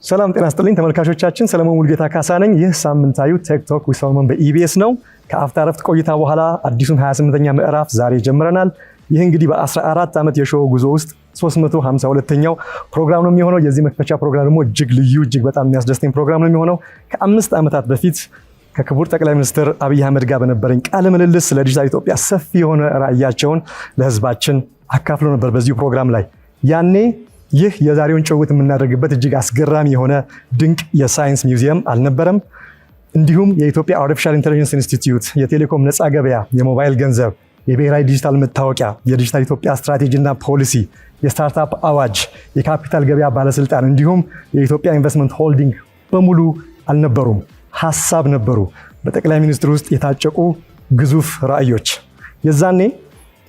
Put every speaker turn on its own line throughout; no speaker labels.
ሰላም ጤና ይስጥልኝ ተመልካቾቻችን፣ ሰለሞን ሙልጌታ ካሳ ነኝ። ይህ ሳምንታዊ ቴክቶክ ዊዝ ሰለሞን በኢቢኤስ ነው። ከአፍታ ረፍት ቆይታ በኋላ አዲሱን 28ኛ ምዕራፍ ዛሬ ጀምረናል። ይህ እንግዲህ በ14 ዓመት የሾው ጉዞ ውስጥ 352ኛው ፕሮግራም ነው የሚሆነው። የዚህ መክፈቻ ፕሮግራም ደግሞ እጅግ ልዩ እጅግ በጣም የሚያስደስተኝ ፕሮግራም ነው የሚሆነው። ከ5 ዓመታት በፊት ከክቡር ጠቅላይ ሚኒስትር አብይ አህመድ ጋር በነበረኝ ቃለ ምልልስ ስለ ዲጂታል ኢትዮጵያ ሰፊ የሆነ ራዕያቸውን ለህዝባችን አካፍሎ ነበር በዚሁ ፕሮግራም ላይ። ያኔ ይህ የዛሬውን ጭውውት የምናደርግበት እጅግ አስገራሚ የሆነ ድንቅ የሳይንስ ሚውዚየም አልነበረም። እንዲሁም የኢትዮጵያ አርቲፊሻል ኢንተለጀንስ ኢንስቲትዩት፣ የቴሌኮም ነፃ ገበያ፣ የሞባይል ገንዘብ፣ የብሔራዊ ዲጂታል መታወቂያ፣ የዲጂታል ኢትዮጵያ ስትራቴጂና ፖሊሲ፣ የስታርታፕ አዋጅ፣ የካፒታል ገበያ ባለስልጣን እንዲሁም የኢትዮጵያ ኢንቨስትመንት ሆልዲንግ በሙሉ አልነበሩም፣ ሀሳብ ነበሩ። በጠቅላይ ሚኒስትሩ ውስጥ የታጨቁ ግዙፍ ራዕዮች። የዛኔ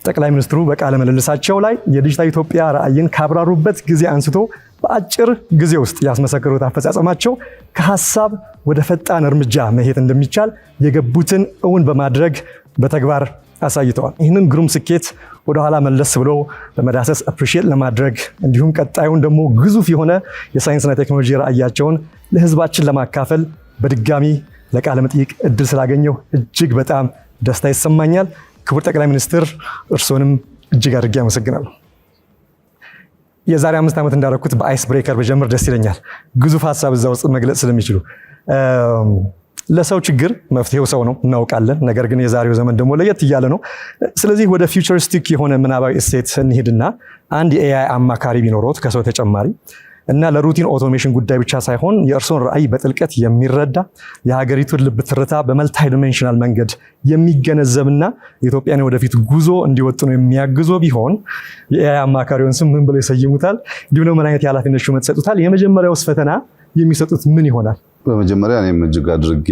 ጠቅላይ ሚኒስትሩ በቃለ ምልልሳቸው ላይ የዲጂታል ኢትዮጵያ ራዕይን ካብራሩበት ጊዜ አንስቶ በአጭር ጊዜ ውስጥ ያስመሰከሩት አፈጻጸማቸው ከሀሳብ ወደ ፈጣን እርምጃ መሄድ እንደሚቻል የገቡትን እውን በማድረግ በተግባር አሳይተዋል። ይህንን ግሩም ስኬት ወደኋላ መለስ ብሎ በመዳሰስ አፕሪሺየት ለማድረግ እንዲሁም ቀጣዩን ደግሞ ግዙፍ የሆነ የሳይንስና ቴክኖሎጂ ራዕያቸውን ለህዝባችን ለማካፈል በድጋሚ ለቃለ መጠይቅ እድል ስላገኘው እጅግ በጣም ደስታ ይሰማኛል። ክቡር ጠቅላይ ሚኒስትር እርስዎንም እጅግ አድርጌ አመሰግናለሁ። የዛሬ 5 ዓመት እንዳደረኩት በአይስ ብሬከር በጀምር ደስ ይለኛል፣ ግዙፍ ሀሳብ እዛ ውስጥ መግለጽ ስለሚችሉ። ለሰው ችግር መፍትሄው ሰው ነው እናውቃለን። ነገር ግን የዛሬው ዘመን ደግሞ ለየት እያለ ነው። ስለዚህ ወደ ፊውቸሪስቲክ የሆነ ምናባዊ እሴት እንሂድና አንድ የኤአይ አማካሪ ቢኖሮት ከሰው ተጨማሪ እና ለሩቲን ኦቶሜሽን ጉዳይ ብቻ ሳይሆን የእርስዎን ራዕይ በጥልቀት የሚረዳ የሀገሪቱን ልብ ትርታ በመልታይ ዲሜንሽናል መንገድ የሚገነዘብና የኢትዮጵያን ወደፊት ጉዞ እንዲወጡ ነው የሚያግዞ ቢሆን የኤአይ አማካሪውን ስም ምን ብለው ይሰይሙታል? እንዲሁም ምን አይነት የኃላፊነት ሹመት ይሰጡታል? የመጀመሪያውስ ፈተና የሚሰጡት ምን ይሆናል?
በመጀመሪያ እኔም እጅግ አድርጌ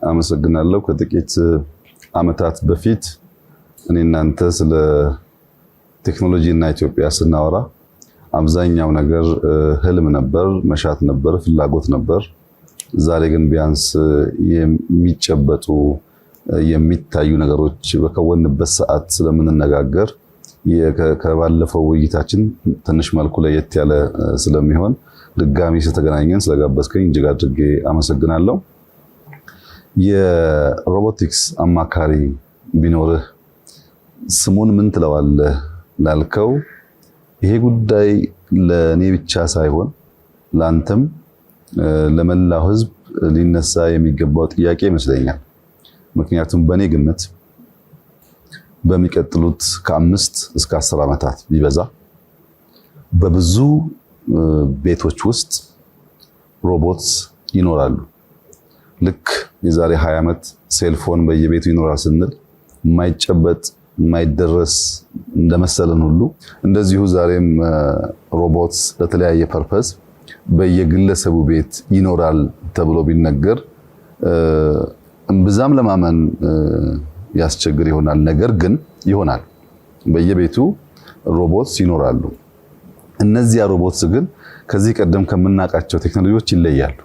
አመሰግናለሁ። ከጥቂት ዓመታት በፊት እኔ እናንተ ስለ ቴክኖሎጂ እና ኢትዮጵያ ስናወራ አብዛኛው ነገር ህልም ነበር፣ መሻት ነበር፣ ፍላጎት ነበር። ዛሬ ግን ቢያንስ የሚጨበጡ የሚታዩ ነገሮች በከወንበት ሰዓት ስለምንነጋገር ከባለፈው ውይይታችን ትንሽ መልኩ ለየት ያለ ስለሚሆን ድጋሚ ስለተገናኘን ስለጋበዝከኝ እጅግ አድርጌ አመሰግናለሁ። የሮቦቲክስ አማካሪ ቢኖርህ ስሙን ምን ትለዋለህ ላልከው፣ ይሄ ጉዳይ ለኔ ብቻ ሳይሆን ላንተም ለመላው ህዝብ ሊነሳ የሚገባው ጥያቄ ይመስለኛል። ምክንያቱም በኔ ግምት በሚቀጥሉት ከ5 እስከ 10 ዓመታት ቢበዛ በብዙ ቤቶች ውስጥ ሮቦትስ ይኖራሉ። ልክ የዛሬ 20 ዓመት ሴልፎን በየቤቱ ይኖራል ስንል የማይጨበጥ የማይደረስ እንደመሰለን ሁሉ እንደዚሁ ዛሬም ሮቦትስ ለተለያየ ፐርፐዝ በየግለሰቡ ቤት ይኖራል ተብሎ ቢነገር እምብዛም ለማመን ያስቸግር ይሆናል። ነገር ግን ይሆናል። በየቤቱ ሮቦትስ ይኖራሉ። እነዚያ ሮቦትስ ግን ከዚህ ቀደም ከምናውቃቸው ቴክኖሎጂዎች ይለያሉ።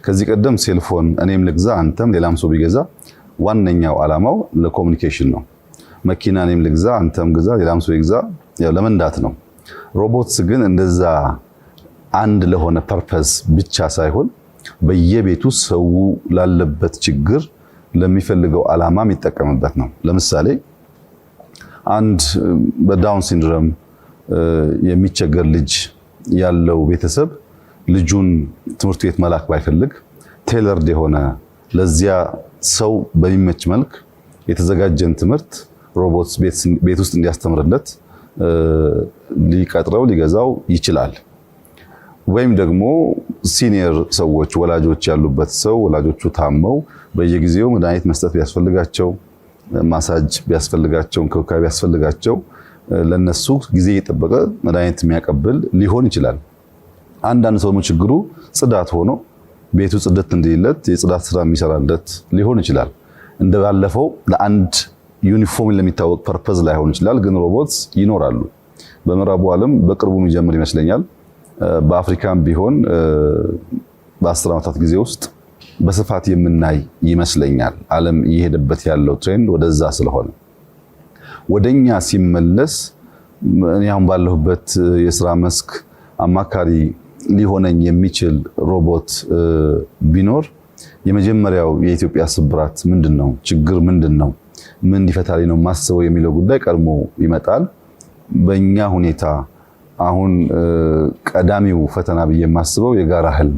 ከዚህ ቀደም ሴልፎን እኔም ልግዛ አንተም ሌላም ሰው ቢገዛ ዋነኛው ዓላማው ለኮሙኒኬሽን ነው። መኪና እኔም ልግዛ አንተም ግዛ ሌላም ሰው ይግዛ ያው ለመንዳት ነው። ሮቦትስ ግን እንደዛ አንድ ለሆነ ፐርፐዝ ብቻ ሳይሆን በየቤቱ ሰው ላለበት ችግር ለሚፈልገው ዓላማ የሚጠቀምበት ነው። ለምሳሌ አንድ በዳውን ሲንድሮም የሚቸገር ልጅ ያለው ቤተሰብ ልጁን ትምህርት ቤት መላክ ባይፈልግ ቴለርድ የሆነ ለዚያ ሰው በሚመች መልክ የተዘጋጀን ትምህርት ሮቦትስ ቤት ውስጥ እንዲያስተምርለት ሊቀጥረው ሊገዛው ይችላል። ወይም ደግሞ ሲኒየር ሰዎች ወላጆች ያሉበት ሰው ወላጆቹ ታመው በየጊዜው መድኃኒት መስጠት ቢያስፈልጋቸው፣ ማሳጅ ቢያስፈልጋቸው፣ እንክብካቤ ቢያስፈልጋቸው ለነሱ ጊዜ እየጠበቀ መድኃኒት የሚያቀብል ሊሆን ይችላል። አንዳንድ ሰው ችግሩ ጽዳት ሆኖ ቤቱ ጽድት እንዲለት የጽዳት ስራ የሚሰራለት ሊሆን ይችላል። እንደባለፈው ለአንድ ዩኒፎርም ለሚታወቅ ፐርፐዝ ላይሆን ይችላል። ግን ሮቦትስ ይኖራሉ። በምዕራቡ ዓለም በቅርቡ የሚጀምር ይመስለኛል። በአፍሪካም ቢሆን በ10 ዓመታት ጊዜ ውስጥ በስፋት የምናይ ይመስለኛል። ዓለም እየሄደበት ያለው ትሬንድ ወደዛ ስለሆነ ወደኛ ሲመለስ እኔ አሁን ባለሁበት የስራ መስክ አማካሪ ሊሆነኝ የሚችል ሮቦት ቢኖር የመጀመሪያው የኢትዮጵያ ስብራት ምንድነው? ችግር ምንድነው? ምን ሊፈታልኝ ነው ማስበው የሚለው ጉዳይ ቀድሞ ይመጣል። በእኛ ሁኔታ አሁን ቀዳሚው ፈተና ብዬ የማስበው የጋራ ህልም፣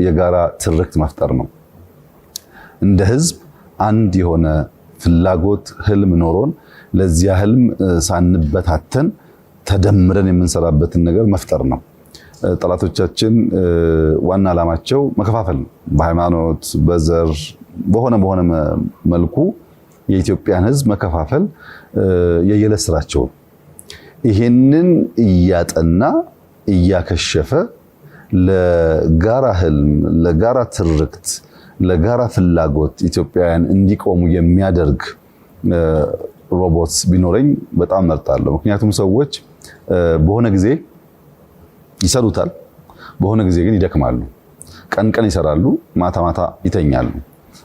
የጋራ ትርክት መፍጠር ነው። እንደ ህዝብ አንድ የሆነ ፍላጎት ህልም ኖሮን ለዚያ ህልም ሳንበታተን ተደምረን የምንሰራበትን ነገር መፍጠር ነው። ጠላቶቻችን ዋና ዓላማቸው መከፋፈል ነው። በሃይማኖት፣ በዘር፣ በሆነ መልኩ የኢትዮጵያን ህዝብ መከፋፈል የየለት ስራቸው። ይሄንን እያጠና እያከሸፈ ለጋራ ህልም፣ ለጋራ ትርክት፣ ለጋራ ፍላጎት ኢትዮጵያውያን እንዲቆሙ የሚያደርግ ሮቦት ቢኖረኝ በጣም መርጣለሁ። ምክንያቱም ሰዎች በሆነ ጊዜ ይሰሩታል፣ በሆነ ጊዜ ግን ይደክማሉ። ቀን ቀን ይሰራሉ፣ ማታ ማታ ይተኛሉ።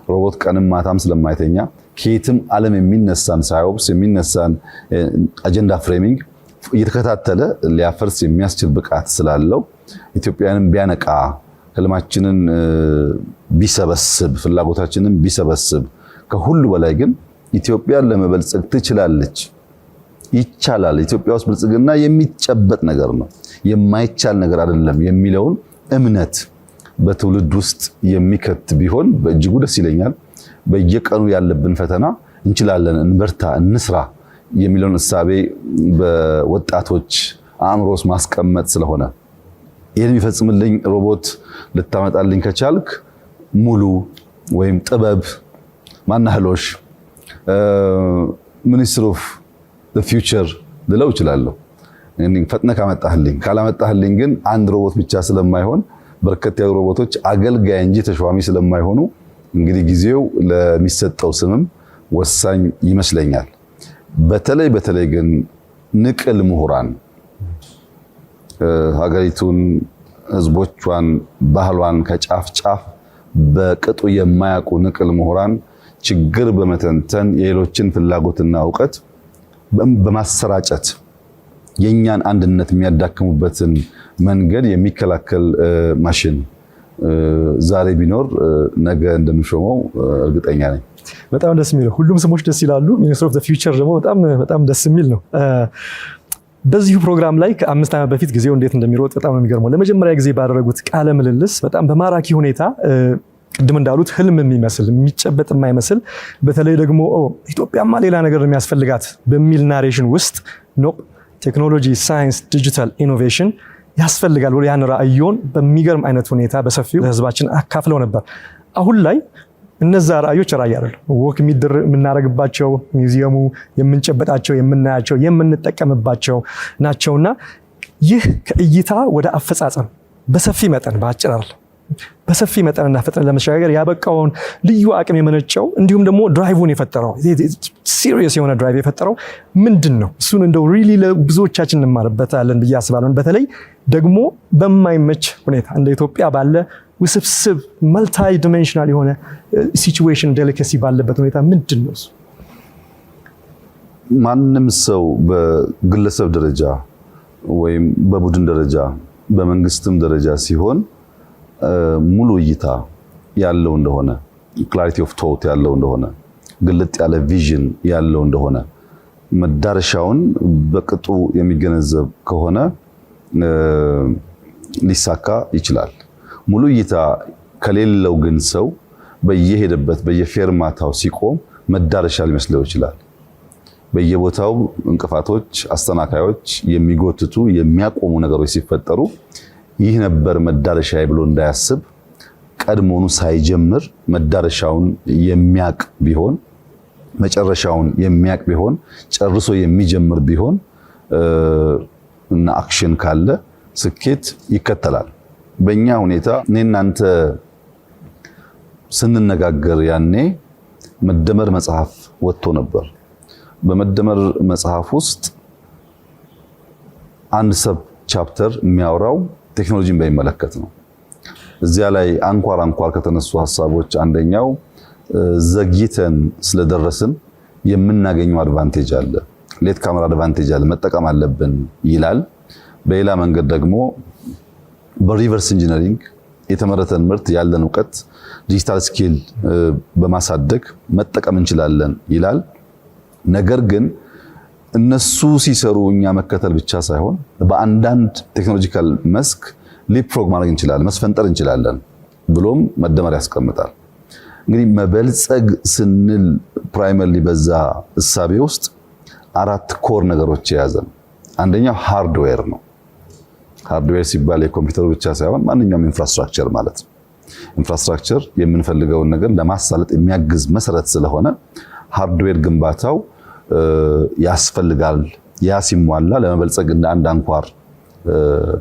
ሮቦት ቀንም ማታም ስለማይተኛ ከየትም ዓለም የሚነሳን ሳይወብስ የሚነሳን አጀንዳ ፍሬሚንግ እየተከታተለ ሊያፈርስ የሚያስችል ብቃት ስላለው ኢትዮጵያውያንን ቢያነቃ፣ ህልማችንን ቢሰበስብ፣ ፍላጎታችንን ቢሰበስብ፣ ከሁሉ በላይ ግን ኢትዮጵያን ለመበልጸግ ትችላለች፣ ይቻላል። ኢትዮጵያ ውስጥ ብልጽግና የሚጨበጥ ነገር ነው፣ የማይቻል ነገር አይደለም የሚለውን እምነት በትውልድ ውስጥ የሚከት ቢሆን በእጅጉ ደስ ይለኛል። በየቀኑ ያለብን ፈተና እንችላለን፣ እንበርታ፣ እንስራ የሚለውን እሳቤ በወጣቶች አእምሮ ውስጥ ማስቀመጥ ስለሆነ ይህን የሚፈጽምልኝ ሮቦት ልታመጣልኝ ከቻልክ ሙሉ ወይም ጥበብ ማናህሎሽ ሚኒስትር ኦፍ ዘ ፊውቸር ልለው እችላለሁ። ፈጥነ ካመጣህልኝ። ካላመጣህልኝ ግን አንድ ሮቦት ብቻ ስለማይሆን በርከት ያሉ ሮቦቶች አገልጋይ እንጂ ተሿሚ ስለማይሆኑ እንግዲህ ጊዜው ለሚሰጠው ስምም ወሳኝ ይመስለኛል። በተለይ ግን ንቅል ምሁራን ሀገሪቱን፣ ህዝቦቿን፣ ባህሏን ከጫፍ ጫፍ በቅጡ የማያውቁ ንቅል ምሁራን ችግር በመተንተን የሌሎችን ፍላጎትና እውቀት በማሰራጨት የኛን አንድነት የሚያዳክሙበትን መንገድ የሚከላከል ማሽን ዛሬ ቢኖር ነገ እንደምሾመው እርግጠኛ ነኝ።
በጣም ደስ የሚል ነው። ሁሉም ስሞች ደስ ይላሉ። ሚኒስትር ኦፍ ዘ ፊውቸር ደግሞ በጣም ደስ የሚል ነው። በዚሁ ፕሮግራም ላይ ከ5 ዓመት በፊት ጊዜው እንዴት እንደሚሮጥ በጣም ነው የሚገርመው። ለመጀመሪያ ጊዜ ባደረጉት ቃለ ምልልስ በጣም በማራኪ ሁኔታ ቅድም እንዳሉት ህልም የሚመስል የሚጨበጥ የማይመስል በተለይ ደግሞ ኢትዮጵያማ ሌላ ነገር የሚያስፈልጋት በሚል ናሬሽን ውስጥ ቴክኖሎጂ፣ ሳይንስ፣ ዲጂታል ኢኖቬሽን ያስፈልጋል ብሎ ያን ራዕዮን በሚገርም አይነት ሁኔታ በሰፊው ለህዝባችን አካፍለው ነበር። አሁን ላይ እነዛ ራዕዮች ራዕይ አይደለም፣ ወክ የምናደርግባቸው ሚውዚየሙ የምንጨበጣቸው፣ የምናያቸው፣ የምንጠቀምባቸው ናቸውና ይህ ከእይታ ወደ አፈጻጸም በሰፊ መጠን በአጭር አይደለም በሰፊ መጠንና ፍጥነት ለመሸጋገር ያበቃውን ልዩ አቅም የመነጨው እንዲሁም ደግሞ ድራይቭን የፈጠረው ሲሪየስ የሆነ ድራይቭ የፈጠረው ምንድን ነው? እሱን እንደው ሪሊ ለብዙዎቻችን እንማርበታለን ብዬ አስባለሁ። በተለይ ደግሞ በማይመች ሁኔታ እንደ ኢትዮጵያ ባለ ውስብስብ መልታይ ዲሜንሽናል የሆነ ሲቹዌሽን ዴሊኬሲ ባለበት ሁኔታ ምንድን ነው እሱ?
ማንም ሰው በግለሰብ ደረጃ ወይም በቡድን ደረጃ በመንግስትም ደረጃ ሲሆን ሙሉ እይታ ያለው እንደሆነ፣ ክላሪቲ ኦፍ ቶት ያለው እንደሆነ፣ ግልጥ ያለ ቪዥን ያለው እንደሆነ፣ መዳረሻውን በቅጡ የሚገነዘብ ከሆነ ሊሳካ ይችላል። ሙሉ እይታ ከሌለው ግን ሰው በየሄደበት በየፌርማታው ሲቆም መዳረሻ ሊመስለው ይችላል። በየቦታው እንቅፋቶች፣ አስተናካዮች፣ የሚጎትቱ የሚያቆሙ ነገሮች ሲፈጠሩ ይህ ነበር መዳረሻዬ ብሎ እንዳያስብ ቀድሞኑ ሳይጀምር መዳረሻውን የሚያቅ ቢሆን፣ መጨረሻውን የሚያቅ ቢሆን፣ ጨርሶ የሚጀምር ቢሆን እና አክሽን ካለ ስኬት ይከተላል። በእኛ ሁኔታ እኔ እናንተ ስንነጋገር ያኔ መደመር መጽሐፍ ወጥቶ ነበር። በመደመር መጽሐፍ ውስጥ አንድ ሰብ ቻፕተር የሚያወራው ቴክኖሎጂን በሚመለከት ነው። እዚያ ላይ አንኳር ከተነሱ ሐሳቦች አንደኛው ዘግይተን ስለደረስን የምናገኘው አድቫንቴጅ አለ፣ ሌት ካሜራ አድቫንቴጅ አለ፣ መጠቀም አለብን ይላል። በሌላ መንገድ ደግሞ በሪቨርስ ኢንጂነሪንግ የተመረተን ምርት ያለን ዕውቀት ዲጂታል ስኪል በማሳደግ መጠቀም እንችላለን ይላል። ነገር ግን እነሱ ሲሰሩ እኛ መከተል ብቻ ሳይሆን በአንዳንድ ቴክኖሎጂካል መስክ ሊፕፍሮግ ማድረግ እንችላለን፣ መስፈንጠር እንችላለን ብሎም መደመር ያስቀምጣል። እንግዲህ መበልጸግ ስንል ፕራይመሪሊ በዛ እሳቤ ውስጥ 4 ኮር ነገሮች የያዘ ነው። አንደኛው ሃርድዌር ነው። ሃርድዌር ሲባል የኮምፒውተሩ ብቻ ሳይሆን ማንኛውም ኢንፍራስትራክቸር ማለት ነው። ኢንፍራስትራክቸር የምንፈልገውን ነገር ለማሳለጥ የሚያግዝ መሰረት ስለሆነ ሃርድዌር ግንባታው ያስፈልጋል። ያ ሲሟላ ለመበልጸግ እንደ አንድ አንኳር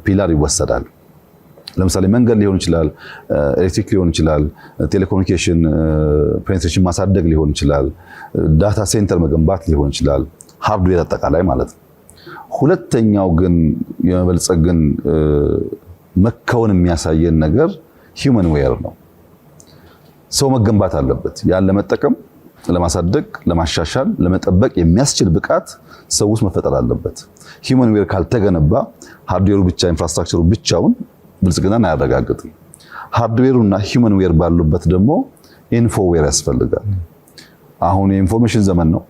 ፒላር ይወሰዳል። ለምሳሌ መንገድ ሊሆን ይችላል፣ ኤሌክትሪክ ሊሆን ይችላል፣ ቴሌኮሙኒኬሽን ፔኔትሬሽን ማሳደግ ሊሆን ይችላል፣ ዳታ ሴንተር መገንባት ሊሆን ይችላል። ሃርድዌር አጠቃላይ ማለት ነው። ሁለተኛው ግን የመበልጸግን መከወን የሚያሳየን ነገር ሂውመን ዌር ነው። ሰው መገንባት አለበት። ያን ለመጠቀም፣ ለማሳደግ፣ ለማሻሻል፣ ለመጠበቅ የሚያስችል ብቃት ሰው ውስጥ መፈጠር አለበት። ሂውመን ዌር ካልተገነባ ሃርድዌሩ ብቻ ኢንፍራስትራክቸሩ ብቻውን ብልጽግናን አያረጋግጥም። ሃርድዌሩና ሂውመን ዌር ባሉበት ደግሞ ኢንፎ ዌር ያስፈልጋል። አሁን የኢንፎርሜሽን ዘመን ነው።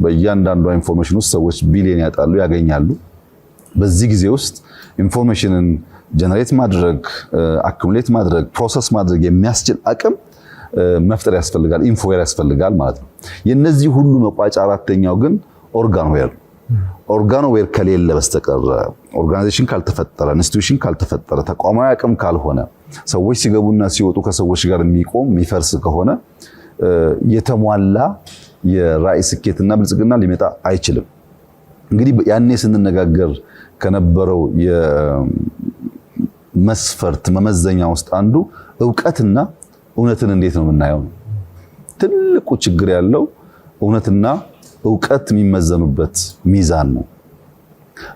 በእያንዳንዷ ኢንፎርሜሽን ውስጥ ሰዎች ቢሊየን ያጣሉ፣ ያገኛሉ። በዚህ ጊዜ ውስጥ ኢንፎርሜሽንን ጀነሬት ማድረግ፣ አኩሙሌት ማድረግ፣ ፕሮሰስ ማድረግ የሚያስችል አቅም መፍጠር ያስፈልጋል። ኢንፎዌር ያስፈልጋል ማለት ነው። የነዚህ ሁሉ መቋጫ አራተኛው ግን ኦርጋንዌር። ኦርጋንዌር ከሌለ በስተቀር ኦርጋናይዜሽን ካልተፈጠረ፣ ኢንስቲትዩሽን ካልተፈጠረ፣ ተቋማዊ አቅም ካልሆነ፣ ሰዎች ሲገቡና ሲወጡ ከሰዎች ጋር የሚቆም የሚፈርስ ከሆነ የተሟላ የራዕይ ስኬትና ብልጽግና ሊመጣ አይችልም። እንግዲህ ያኔ ስንነጋገር ከነበረው የመስፈርት መመዘኛ ውስጥ አንዱ ዕውቀትና እውነትን እንዴት ነው የምናየው? ትልቁ ችግር ያለው እውነትና ዕውቀት የሚመዘኑበት ሚዛን ነው።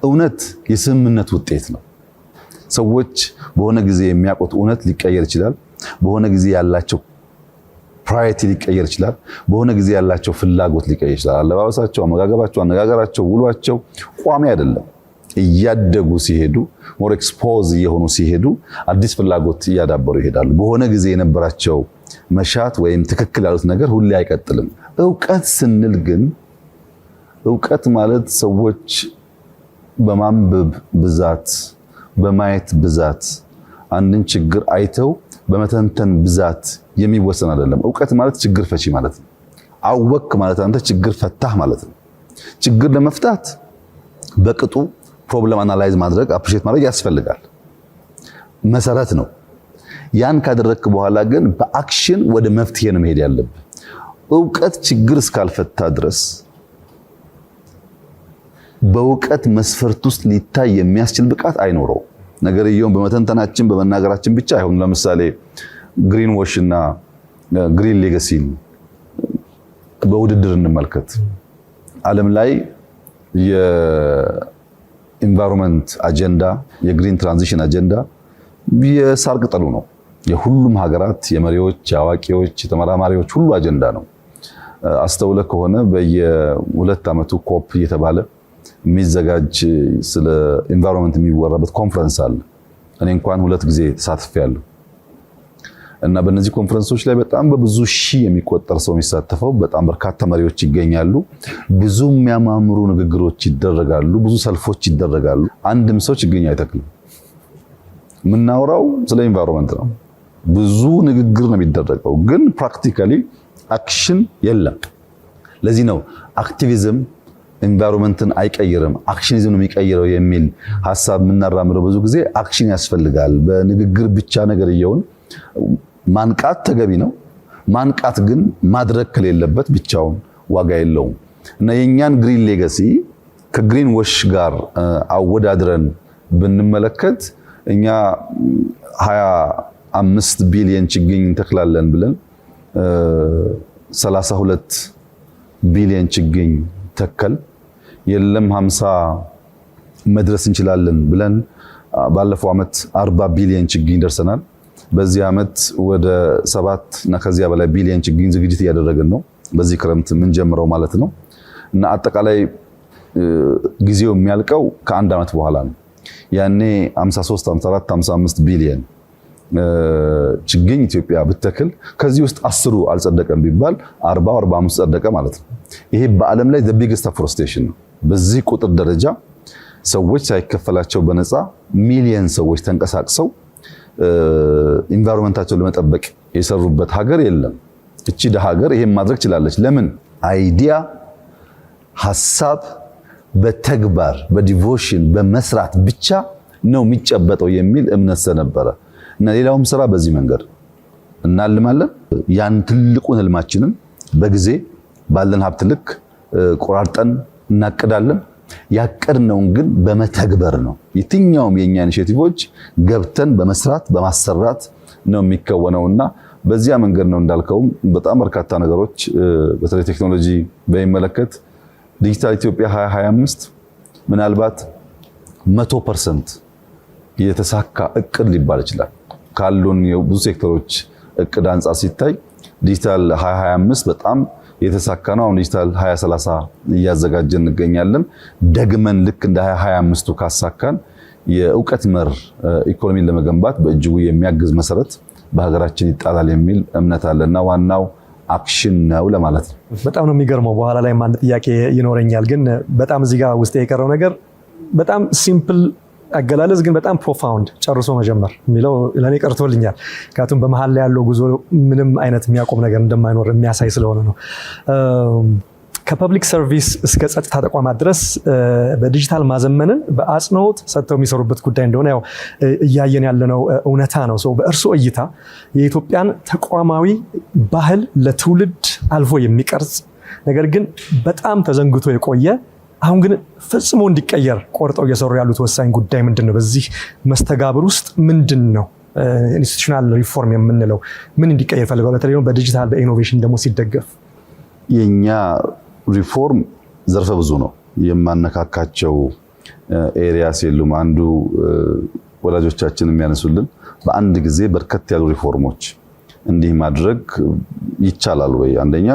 እውነት የስምምነት ውጤት ነው። ሰዎች በሆነ ጊዜ የሚያውቁት እውነት ሊቀየር ይችላል። በሆነ ጊዜ ያላቸው ፕራዮሪቲ ሊቀየር ይችላል። በሆነ ጊዜ ያላቸው ፍላጎት ሊቀየር ይችላል። አለባበሳቸው፣ አመጋገባቸው፣ አነጋገራቸው፣ ውሏቸው ቋሚ አይደለም። እያደጉ ሲሄዱ ሞር ኤክስፖዝ እየሆኑ ሲሄዱ አዲስ ፍላጎት እያዳበሩ ይሄዳሉ። በሆነ ጊዜ የነበራቸው መሻት ወይም ትክክል ያሉት ነገር ሁሌ አይቀጥልም። ዕውቀት ስንል ግን ዕውቀት ማለት ሰዎች በማንበብ ብዛት፣ በማየት ብዛት አንድን ችግር አይተው በመተንተን ብዛት የሚወሰን አይደለም። ዕውቀት ማለት ችግር ፈቺ ማለት ነው። አወክ ማለት አንተ ችግር ፈታህ ማለት ነው። ችግር ለመፍታት በቅጡ ፕሮብለም አናላይዝ ማድረግ፣ አፕሪሺየት ማድረግ ያስፈልጋል። መሰረት ነው። ያን ካደረግክ በኋላ ግን በአክሽን ወደ መፍትሄ ነው መሄድ ያለብህ። ዕውቀት ችግር እስካልፈታ ድረስ በዕውቀት መስፈርት ውስጥ ሊታይ የሚያስችል ብቃት አይኖረው። ነገርየውን በመተንተናችን በመናገራችን ብቻ አይሆን። ለምሳሌ ግሪን ዎሽ እና ግሪን ሌጋሲን በውድድር እንመልከት። ዓለም ላይ የኢንቫይሮንመንት አጀንዳ፣ የግሪን ትራንዚሽን አጀንዳ የሳር ቅጠሉ ነው። የሁሉም ሀገራት የመሪዎች፣ የአዋቂዎች፣ የተመራማሪዎች ሁሉ አጀንዳ ነው። አስተውለ ከሆነ በየ2 ዓመቱ ኮፕ እየተባለ የሚዘጋጅ ስለ ኢንቫይሮንመንት የሚወራበት ኮንፈረንስ አለ። እኔ እንኳን 2 ጊዜ ተሳትፌያለሁ እና በእነዚህ ኮንፈረንሶች ላይ በጣም በብዙ ሺህ የሚቆጠር ሰው የሚሳተፈው፣ በጣም በርካታ መሪዎች ይገኛሉ። ብዙ የሚያማምሩ ንግግሮች ይደረጋሉ፣ ብዙ ሰልፎች ይደረጋሉ። አንድም ሰው ችግኝ አይተክልም። የምናወራው ስለ ኢንቫይሮንመንት ነው። ብዙ ንግግር ነው የሚደረገው፣ ግን ፕራክቲካሊ አክሽን የለም። ለዚህ ነው አክቲቪዝም ኢንቫይሮንመንትን አይቀይርም፣ አክሽኒዝም ነው የሚቀይረው የሚል ሐሳብ የምናራምደው። ብዙ ጊዜ አክሽን ያስፈልጋል። በንግግር ብቻ ነገርየውን ማንቃት ተገቢ ነው። ማንቃት ግን ማድረግ ከሌለበት ብቻውን ዋጋ የለውም እና የኛን ግሪን ሌጋሲ ከግሪን ዎሽ ጋር አወዳድረን ብንመለከት እኛ 25 ቢሊዮን ችግኝ እንተክላለን ብለን 32 ቢሊዮን ችግኝ ተከል። የለም 50 መድረስ እንችላለን ብለን ባለፈው ዓመት 40 ቢሊዮን ችግኝ ደርሰናል። በዚህ ዓመት ወደ 7 እና ከዚያ በላይ ቢሊዮን ችግኝ ዝግጅት እያደረግን ነው። በዚህ ክረምት ምን ጀምረው ማለት ነው እና አጠቃላይ ጊዜው የሚያልቀው ከ1 ዓመት በኋላ ነው። ያኔ 53 54 55 ቢሊዮን ችግኝ ኢትዮጵያ ብትተክል ከዚህ ውስጥ 10ሩ አልጸደቀም ቢባል 40 45 ጸደቀ ማለት ነው። ይሄ በዓለም ላይ the biggest afforestation ነው። በዚህ ቁጥር ደረጃ ሰዎች ሳይከፈላቸው በነፃ ሚሊየን ሰዎች ተንቀሳቅሰው ኢንቫይሮንመንታቸውን ለመጠበቅ የሰሩበት ሀገር የለም። እቺ ደሃ ሀገር ይሄን ማድረግ ችላለች። ለምን? አይዲያ፣ ሐሳብ በተግባር በዲቮሽን በመስራት ብቻ ነው የሚጨበጠው የሚል እምነት ስለነበረ እና ሌላውም ስራ በዚህ መንገድ እናልማለን። ያን ትልቁን ህልማችንን በጊዜ ባለን ሀብት ልክ ቆራርጠን እናቅዳለን። ያቀድነውን ግን በመተግበር ነው። የትኛውም የኛ ኢኒሼቲቮች ገብተን በመስራት በማሰራት ነው የሚከወነውና በዚያ መንገድ ነው። እንዳልከውም በጣም በርካታ ነገሮች በተለይ ቴክኖሎጂ በሚመለከት ዲጂታል ኢትዮጵያ 2025 ምናልባት 100% የተሳካ እቅድ ሊባል ይችላል። ካሉን የብዙ ሴክተሮች እቅድ አንጻር ሲታይ ዲጂታል 2025 በጣም የተሳካ ነው። አሁን ዲጂታል 2030 እያዘጋጀን እንገኛለን። ደግመን ልክ እንደ 2025ቱ ካሳካን የእውቀት መር ኢኮኖሚን ለመገንባት በእጅጉ የሚያግዝ መሰረት በሀገራችን ይጣላል የሚል እምነት አለና ዋናው አክሽን ነው ለማለት ነው።
በጣም ነው የሚገርመው። በኋላ ላይ አንድ ጥያቄ ይኖረኛል፣ ግን በጣም እዚህ ጋር ውስጥ የቀረው ነገር በጣም ሲምፕል አገላለጽ ግን በጣም ፕሮፋውንድ ጨርሶ መጀመር የሚለው ለኔ ቀርቶልኛል። ምክንያቱም በመሃል ላይ ያለው ጉዞ ምንም አይነት የሚያቆም ነገር እንደማይኖር የሚያሳይ ስለሆነ ነው። ከፐብሊክ ሰርቪስ እስከ ጸጥታ ተቋማት ድረስ በዲጂታል ማዘመንን በአጽንኦት ሰጥተው የሚሰሩበት ጉዳይ እንደሆነ ያው እያየን ያለነው እውነታ ነው። በእርስዎ እይታ የኢትዮጵያን ተቋማዊ ባህል ለትውልድ አልፎ የሚቀርጽ ነገር ግን በጣም ተዘንግቶ የቆየ አሁን ግን ፈጽሞ እንዲቀየር ቆርጠው እየሰሩ ያሉት ወሳኝ ጉዳይ ምንድነው? በዚህ መስተጋብር ውስጥ ምንድነው ኢንስቲትዩሽናል ሪፎርም የምንለው ምን እንዲቀየር ፈልገው? በተለይ በዲጂታል በኢኖቬሽን ደግሞ ሲደገፍ
የኛ ሪፎርም ዘርፈ ብዙ ነው። የማነካካቸው ኤሪያስ የሉም። አንዱ ወላጆቻችን የሚያነሱልን በአንድ ጊዜ በርከት ያሉ ሪፎርሞች እንዲህ ማድረግ ይቻላል ወይ? አንደኛ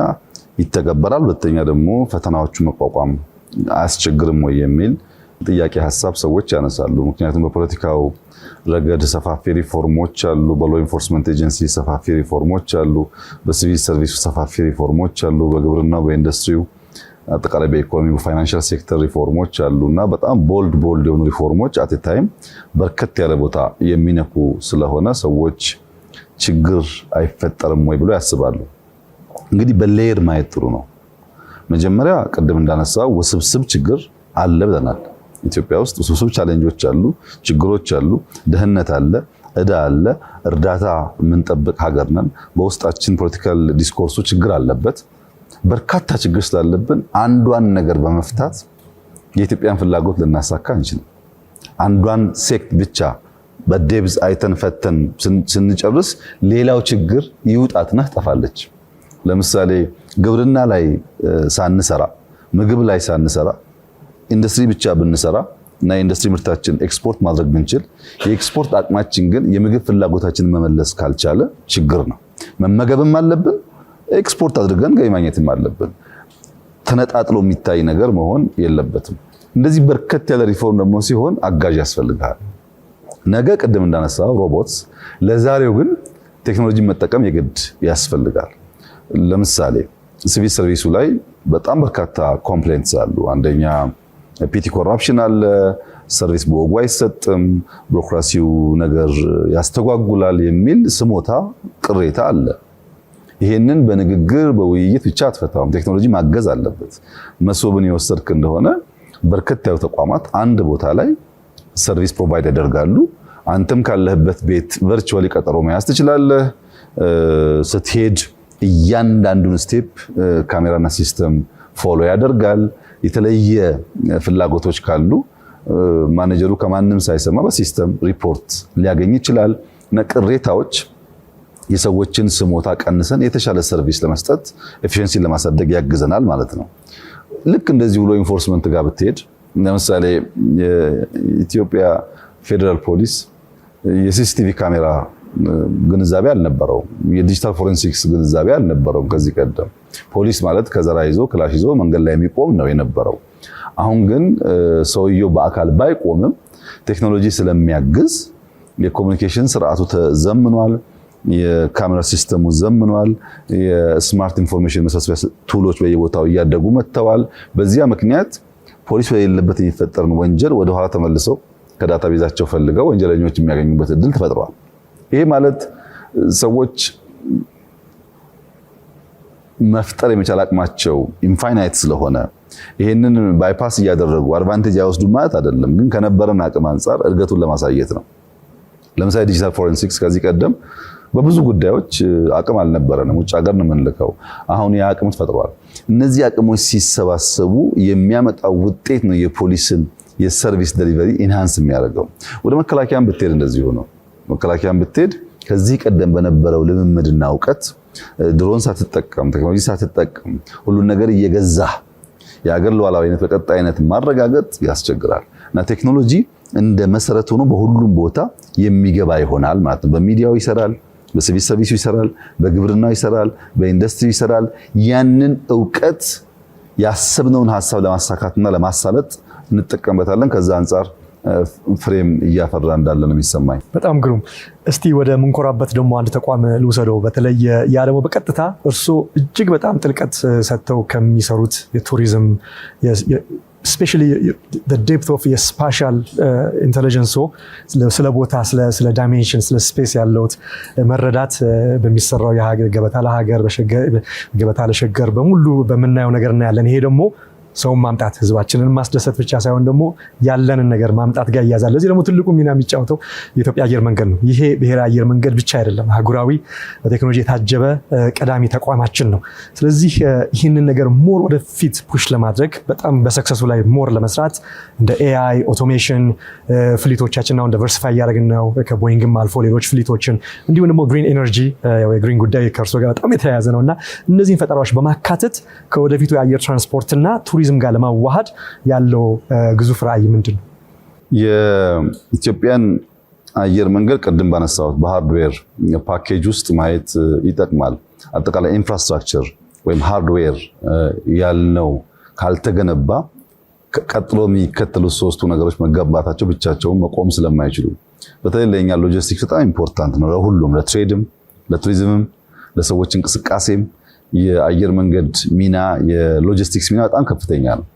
ይተገበራል፣ ሁለተኛ ደግሞ ፈተናዎቹ መቋቋም አያስቸግርም ወይ የሚል ጥያቄ ሀሳብ ሰዎች ያነሳሉ። ምክንያቱም በፖለቲካው ረገድ ሰፋፊ ሪፎርሞች አሉ፣ በሎ ኢንፎርስመንት ኤጀንሲ ሰፋፊ ሪፎርሞች አሉ፣ በሲቪል ሰርቪስ ሰፋፊ ሪፎርሞች አሉ፣ በግብርናው በኢንዱስትሪው አጠቃላይ በኢኮኖሚ በፋይናንሻል ሴክተር ሪፎርሞች አሉና በጣም ቦልድ የሆኑ ሪፎርሞች አት ታይም በርከት ያለ ቦታ የሚነኩ ስለሆነ ሰዎች ችግር አይፈጠርም ወይ ብሎ ያስባሉ። እንግዲህ በሌየር ማየት ጥሩ ነው። መጀመሪያ ቅድም እንዳነሳው ውስብስብ ችግር አለ ብለናል። ኢትዮጵያ ውስጥ ውስብስብ ቻሌንጆች አሉ፣ ችግሮች አሉ፣ ድህነት አለ፣ እዳ አለ፣ እርዳታ የምንጠብቅ ሀገር ነን። በውስጣችን ፖለቲካል ዲስኮርሱ ችግር አለበት። በርካታ ችግር ስላለብን አንዷን ነገር በመፍታት የኢትዮጵያን ፍላጎት ልናሳካ አንችልም። አንዷን ሴክት ብቻ በዴብዝ አይተን ፈተን ስንጨርስ ሌላው ችግር ይውጣትና ትጠፋለች። ለምሳሌ ግብርና ላይ ሳንሰራ፣ ምግብ ላይ ሳንሰራ ኢንዱስትሪ ብቻ ብንሰራ እና የኢንዱስትሪ ምርታችን ኤክስፖርት ማድረግ ብንችል የኤክስፖርት አቅማችን ግን የምግብ ፍላጎታችንን መመለስ ካልቻለ ችግር ነው። መመገብም አለብን፣ ኤክስፖርት አድርገን ገቢ ማግኘትም አለብን። ተነጣጥሎ የሚታይ ነገር መሆን የለበትም። እንደዚህ በርከት ያለ ሪፎርም ደግሞ ሲሆን አጋዥ ያስፈልጋል። ነገ ቅድም እንዳነሳው ሮቦትስ፣ ለዛሬው ግን ቴክኖሎጂን መጠቀም የግድ ያስፈልጋል። ለምሳሌ ሲቪል ሰርቪሱ ላይ በጣም በርካታ ኮምፕሌንትስ አሉ። አንደኛ ፒቲ ኮራፕሽን አለ፣ ሰርቪስ በወጉ አይሰጥም፣ ቢሮክራሲው ነገር ያስተጓጉላል የሚል ስሞታ ቅሬታ አለ። ይሄንን በንግግር በውይይት ብቻ አትፈታውም። ቴክኖሎጂ ማገዝ አለበት። መሶብን የወሰድክ እንደሆነ በርከት ያሉ ተቋማት አንድ ቦታ ላይ ሰርቪስ ፕሮቫይድ ያደርጋሉ። አንተም ካለህበት ቤት ቨርቹዋሊ ቀጠሮ መያዝ ትችላለህ። ስትሄድ እያንዳንዱን ስቴፕ ካሜራና ሲስተም ፎሎ ያደርጋል። የተለየ ፍላጎቶች ካሉ ማኔጀሩ ከማንም ሳይሰማ በሲስተም ሪፖርት ሊያገኝ ይችላል። እና ቅሬታዎች የሰዎችን ስሞታ ቀንሰን የተሻለ ሰርቪስ ለመስጠት ኤፊሽንሲን ለማሳደግ ያግዘናል ማለት ነው። ልክ እንደዚህ ብሎ ኢንፎርስመንት ጋር ብትሄድ ለምሳሌ የኢትዮጵያ ፌደራል ፖሊስ የሲሲቲቪ ካሜራ ግንዛቤ አልነበረውም። የዲጂታል ፎሬንሲክስ ግንዛቤ አልነበረውም። ከዚህ ቀደም ፖሊስ ማለት ከዘራ ይዞ ክላሽ ይዞ መንገድ ላይ የሚቆም ነው የነበረው። አሁን ግን ሰውየው በአካል ባይቆምም ቴክኖሎጂ ስለሚያግዝ የኮሙኒኬሽን ስርዓቱ ተዘምኗል። የካሜራ ሲስተሙ ዘምኗል። የስማርት ኢንፎርሜሽን መሰብሰቢያ ቱሎች በየቦታው እያደጉ መጥተዋል። በዚያ ምክንያት ፖሊስ በሌለበት የሚፈጠርን ወንጀል ወደ ኋላ ተመልሰው ከዳታ ቤዛቸው ፈልገው ወንጀለኞች የሚያገኙበት እድል ተፈጥሯል። ይሄ ማለት ሰዎች መፍጠር የመቻል አቅማቸው ኢንፋይናይት ስለሆነ ይሄንን ባይፓስ እያደረጉ አድቫንቴጅ ያወስዱ ማለት አይደለም። ግን ከነበረን አቅም አንጻር እድገቱን ለማሳየት ነው። ለምሳሌ ዲጂታል ፎሬንሲክስ ከዚህ ቀደም በብዙ ጉዳዮች አቅም አልነበረንም። ውጭ ሀገር ነው የምንልከው። አሁን ያ አቅም ተፈጥሯል። እነዚህ አቅሞች ሲሰባሰቡ የሚያመጣው ውጤት ነው የፖሊስን የሰርቪስ ዴሊቨሪ ኢንሃንስ የሚያደርገው። ወደ መከላከያም ብትሄድ እንደዚሁ ነው። መከላከያም ብትሄድ ከዚህ ቀደም በነበረው ልምምድና እውቀት ድሮን ሳትጠቀም ቴክኖሎጂ ሳትጠቀም ሁሉን ነገር እየገዛ የሀገር ሉዓላዊነት በቀጣይነት ማረጋገጥ ያስቸግራል እና ቴክኖሎጂ እንደ መሰረት ሆኖ በሁሉም ቦታ የሚገባ ይሆናል ማለት ነው። በሚዲያው ይሰራል፣ በሲቪል ሰርቪሱ ይሰራል፣ በግብርናው ይሰራል፣ በኢንዱስትሪ ይሰራል። ያንን እውቀት ያሰብነውን ሐሳብ ለማሳካትና ለማሳለጥ እንጠቀምበታለን። ከዛ አንጻር ፍሬም እያፈራ እንዳለ ነው የሚሰማኝ።
በጣም ግሩም። እስቲ ወደ ምንኮራበት ደግሞ አንድ ተቋም ልውሰደው። በተለይ ያ ደግሞ በቀጥታ እርስዎ እጅግ በጣም ጥልቀት ሰጥተው ከሚሰሩት የቱሪዝም especially the depth of የስፓሻል ኢንተለጀንስ ስለ ቦታ ስለ ዳይሜንሽን ስለ ስፔስ ያለውት መረዳት በሚሰራው የሀገር ገበታ ለሀገር ገበታ ለሸገር በሙሉ በምናየው ነገር እናያለን። ይሄ ደግሞ ሰውን ማምጣት ህዝባችንን ማስደሰት ብቻ ሳይሆን ደግሞ ያለንን ነገር ማምጣት ጋር ይያዛል። ለዚህ ደግሞ ትልቁ ሚና የሚጫወተው የኢትዮጵያ አየር መንገድ ነው። ይሄ ብሔራዊ አየር መንገድ ብቻ አይደለም፣ አህጉራዊ በቴክኖሎጂ የታጀበ ቀዳሚ ተቋማችን ነው። ስለዚህ ይህንን ነገር ሞር ወደፊት ፑሽ ለማድረግ በጣም በሰክሰሱ ላይ ሞር ለመስራት እንደ ኤአይ ኦቶሜሽን ፍሊቶቻችን አሁን ዳይቨርሲፋይ እያደረግን ነው። ከቦይንግም አልፎ ሌሎች ፍሊቶችን እንዲሁም ደግሞ ግሪን ኤነርጂ የግሪን ጉዳይ ከእርሶ ጋር በጣም የተያያዘ ነው እና እነዚህን ፈጠራዎች በማካተት ከወደፊቱ የአየር ትራንስፖርትና ቱሪዝም ጋር ለማዋሃድ ያለው ግዙፍ ራዕይ ምንድን ነው?
የኢትዮጵያን አየር መንገድ ቅድም ባነሳሁት በሃርድዌር ፓኬጅ ውስጥ ማየት ይጠቅማል። አጠቃላይ ኢንፍራስትራክቸር ወይም ሃርድዌር ያልነው ካልተገነባ ቀጥሎ የሚከተሉት ሶስቱ ነገሮች መገንባታቸው ብቻቸውን መቆም ስለማይችሉ በተለይ ለኛ ሎጂስቲክስ በጣም ኢምፖርታንት ነው። ለሁሉም ለትሬድም፣ ለቱሪዝምም፣ ለሰዎች እንቅስቃሴም የአየር መንገድ ሚና የሎጂስቲክስ ሚና በጣም ከፍተኛ ነው።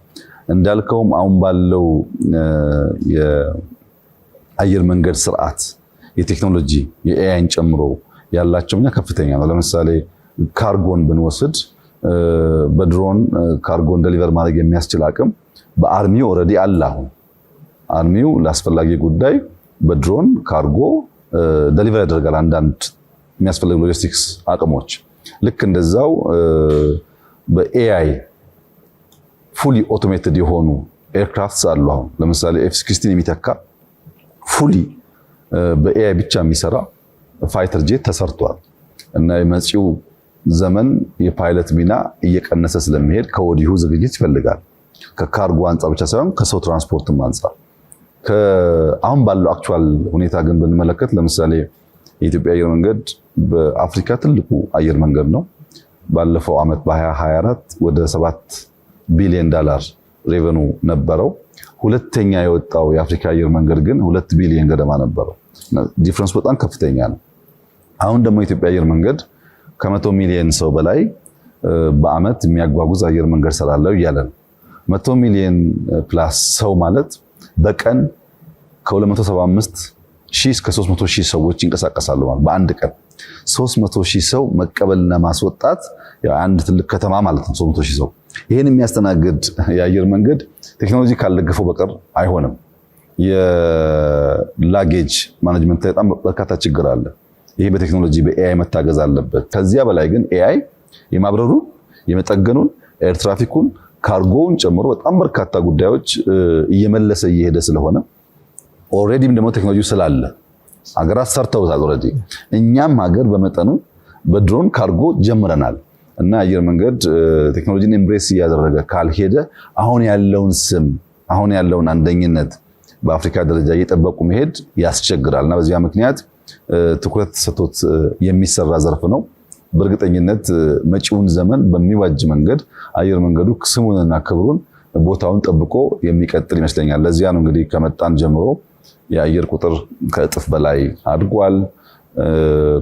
እንዳልከውም አሁን ባለው የአየር መንገድ ስርዓት የቴክኖሎጂ የኤአይን ጨምሮ ያላቸው ሚና ከፍተኛ ነው። ለምሳሌ ካርጎን ብንወስድ በድሮን ካርጎን ዴሊቨር ማድረግ የሚያስችል አቅም በአርሚው ኦልሬዲ አለ። አሁን አርሚው ለአስፈላጊ ጉዳይ በድሮን ካርጎ ዴሊቨር ያደርጋል አንዳንድ የሚያስፈልጉ ሎጂስቲክስ አቅሞች። ልክ እንደዛው በኤአይ ፉሊ ኦቶሜትድ የሆኑ ኤርክራፍትስ አሉ። አሁን ለምሳሌ ኤፍ-16 የሚተካ ፉሊ በኤአይ ብቻ የሚሰራ ፋይተር ጄት ተሰርቷል እና የመጪው ዘመን የፓይለት ሚና እየቀነሰ ስለሚሄድ ከወዲሁ ዝግጅት ይፈልጋል። ከካርጎ አንጻር ብቻ ሳይሆን ከሰው ትራንስፖርትም አንጻር። አሁን ባለው አክቹዋል ሁኔታ ግን ብንመለከት ለምሳሌ የኢትዮጵያ አየር መንገድ በአፍሪካ ትልቁ አየር መንገድ ነው። ባለፈው ዓመት በ2024 ወደ $7 ቢሊዮን ሬቨኑ ነበረው። ሁለተኛ የወጣው የአፍሪካ አየር መንገድ ግን 2 ቢሊዮን ገደማ ነበረው። ዲፍረንስ በጣም ከፍተኛ ነው። አሁን ደግሞ የኢትዮጵያ አየር መንገድ ከ100 ሚሊዮን ሰው በላይ በአመት የሚያጓጉዝ አየር መንገድ ሰራለው እያለ ነው። 100 ሚሊዮን ፕላስ ሰው ማለት በቀን ከ275 ሺህ እስከ 300 ሺህ ሰዎች ይንቀሳቀሳሉ ማለት በአንድ ቀን 300 ሺህ ሰው መቀበልና ማስወጣት አንድ ትልቅ ከተማ ማለት ነው። 300 ሺህ ሰው ይሄን የሚያስተናግድ የአየር መንገድ ቴክኖሎጂ ካልደገፈው በቀር አይሆንም። የላጌጅ ማኔጅመንት በጣም በርካታ ችግር አለ። ይሄ በቴክኖሎጂ በኤአይ መታገዝ አለበት። ከዚያ በላይ ግን ኤአይ የማብረሩን፣ የመጠገኑን፣ ኤር ትራፊኩን፣ ካርጎውን ጨምሮ በጣም በርካታ ጉዳዮች እየመለሰ እየሄደ ስለሆነ ኦልሬዲም ደግሞ ቴክኖሎጂው ስላለ ሀገራት ሰርተውታል ኦልሬዲ። እኛም ሀገር በመጠኑ በድሮን ካርጎ ጀምረናል እና አየር መንገድ ቴክኖሎጂን ኤምብሬስ እያደረገ ካልሄደ አሁን ያለውን ስም አሁን ያለውን አንደኝነት በአፍሪካ ደረጃ እየጠበቁ መሄድ ያስቸግራልና በዚያ ምክንያት ትኩረት ሰጥቶት የሚሰራ ዘርፍ ነው። በእርግጠኝነት መጪውን ዘመን በሚዋጅ መንገድ አየር መንገዱ ስሙንና ክብሩን ቦታውን ጠብቆ የሚቀጥል ይመስለኛል። ለዚያ ነው እንግዲህ ከመጣን ጀምሮ የአየር ቁጥር ከእጥፍ በላይ አድጓል።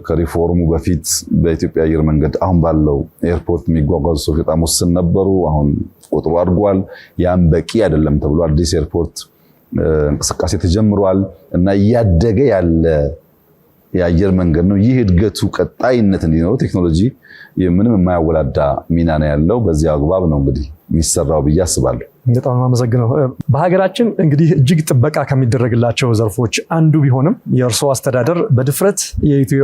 ከሪፎርሙ በፊት በኢትዮጵያ አየር መንገድ አሁን ባለው ኤርፖርት የሚጓጓዙ ሰዎች በጣም ውስን ነበሩ። አሁን ቁጥሩ አድጓል። ያም በቂ አይደለም ተብሎ አዲስ ኤርፖርት እንቅስቃሴ ተጀምሯል እና እያደገ ያለ የአየር መንገድ ነው። ይህ እድገቱ ቀጣይነት እንዲኖረው ቴክኖሎጂ ምንም የማያወላዳ ሚና ነው ያለው። በዚህ አግባብ ነው እንግዲህ የሚሰራው ብዬ አስባለሁ።
በጣም አመሰግናለሁ። በሀገራችን እንግዲህ እጅግ ጥበቃ ከሚደረግላቸው ዘርፎች አንዱ ቢሆንም የእርስዎ አስተዳደር በድፍረት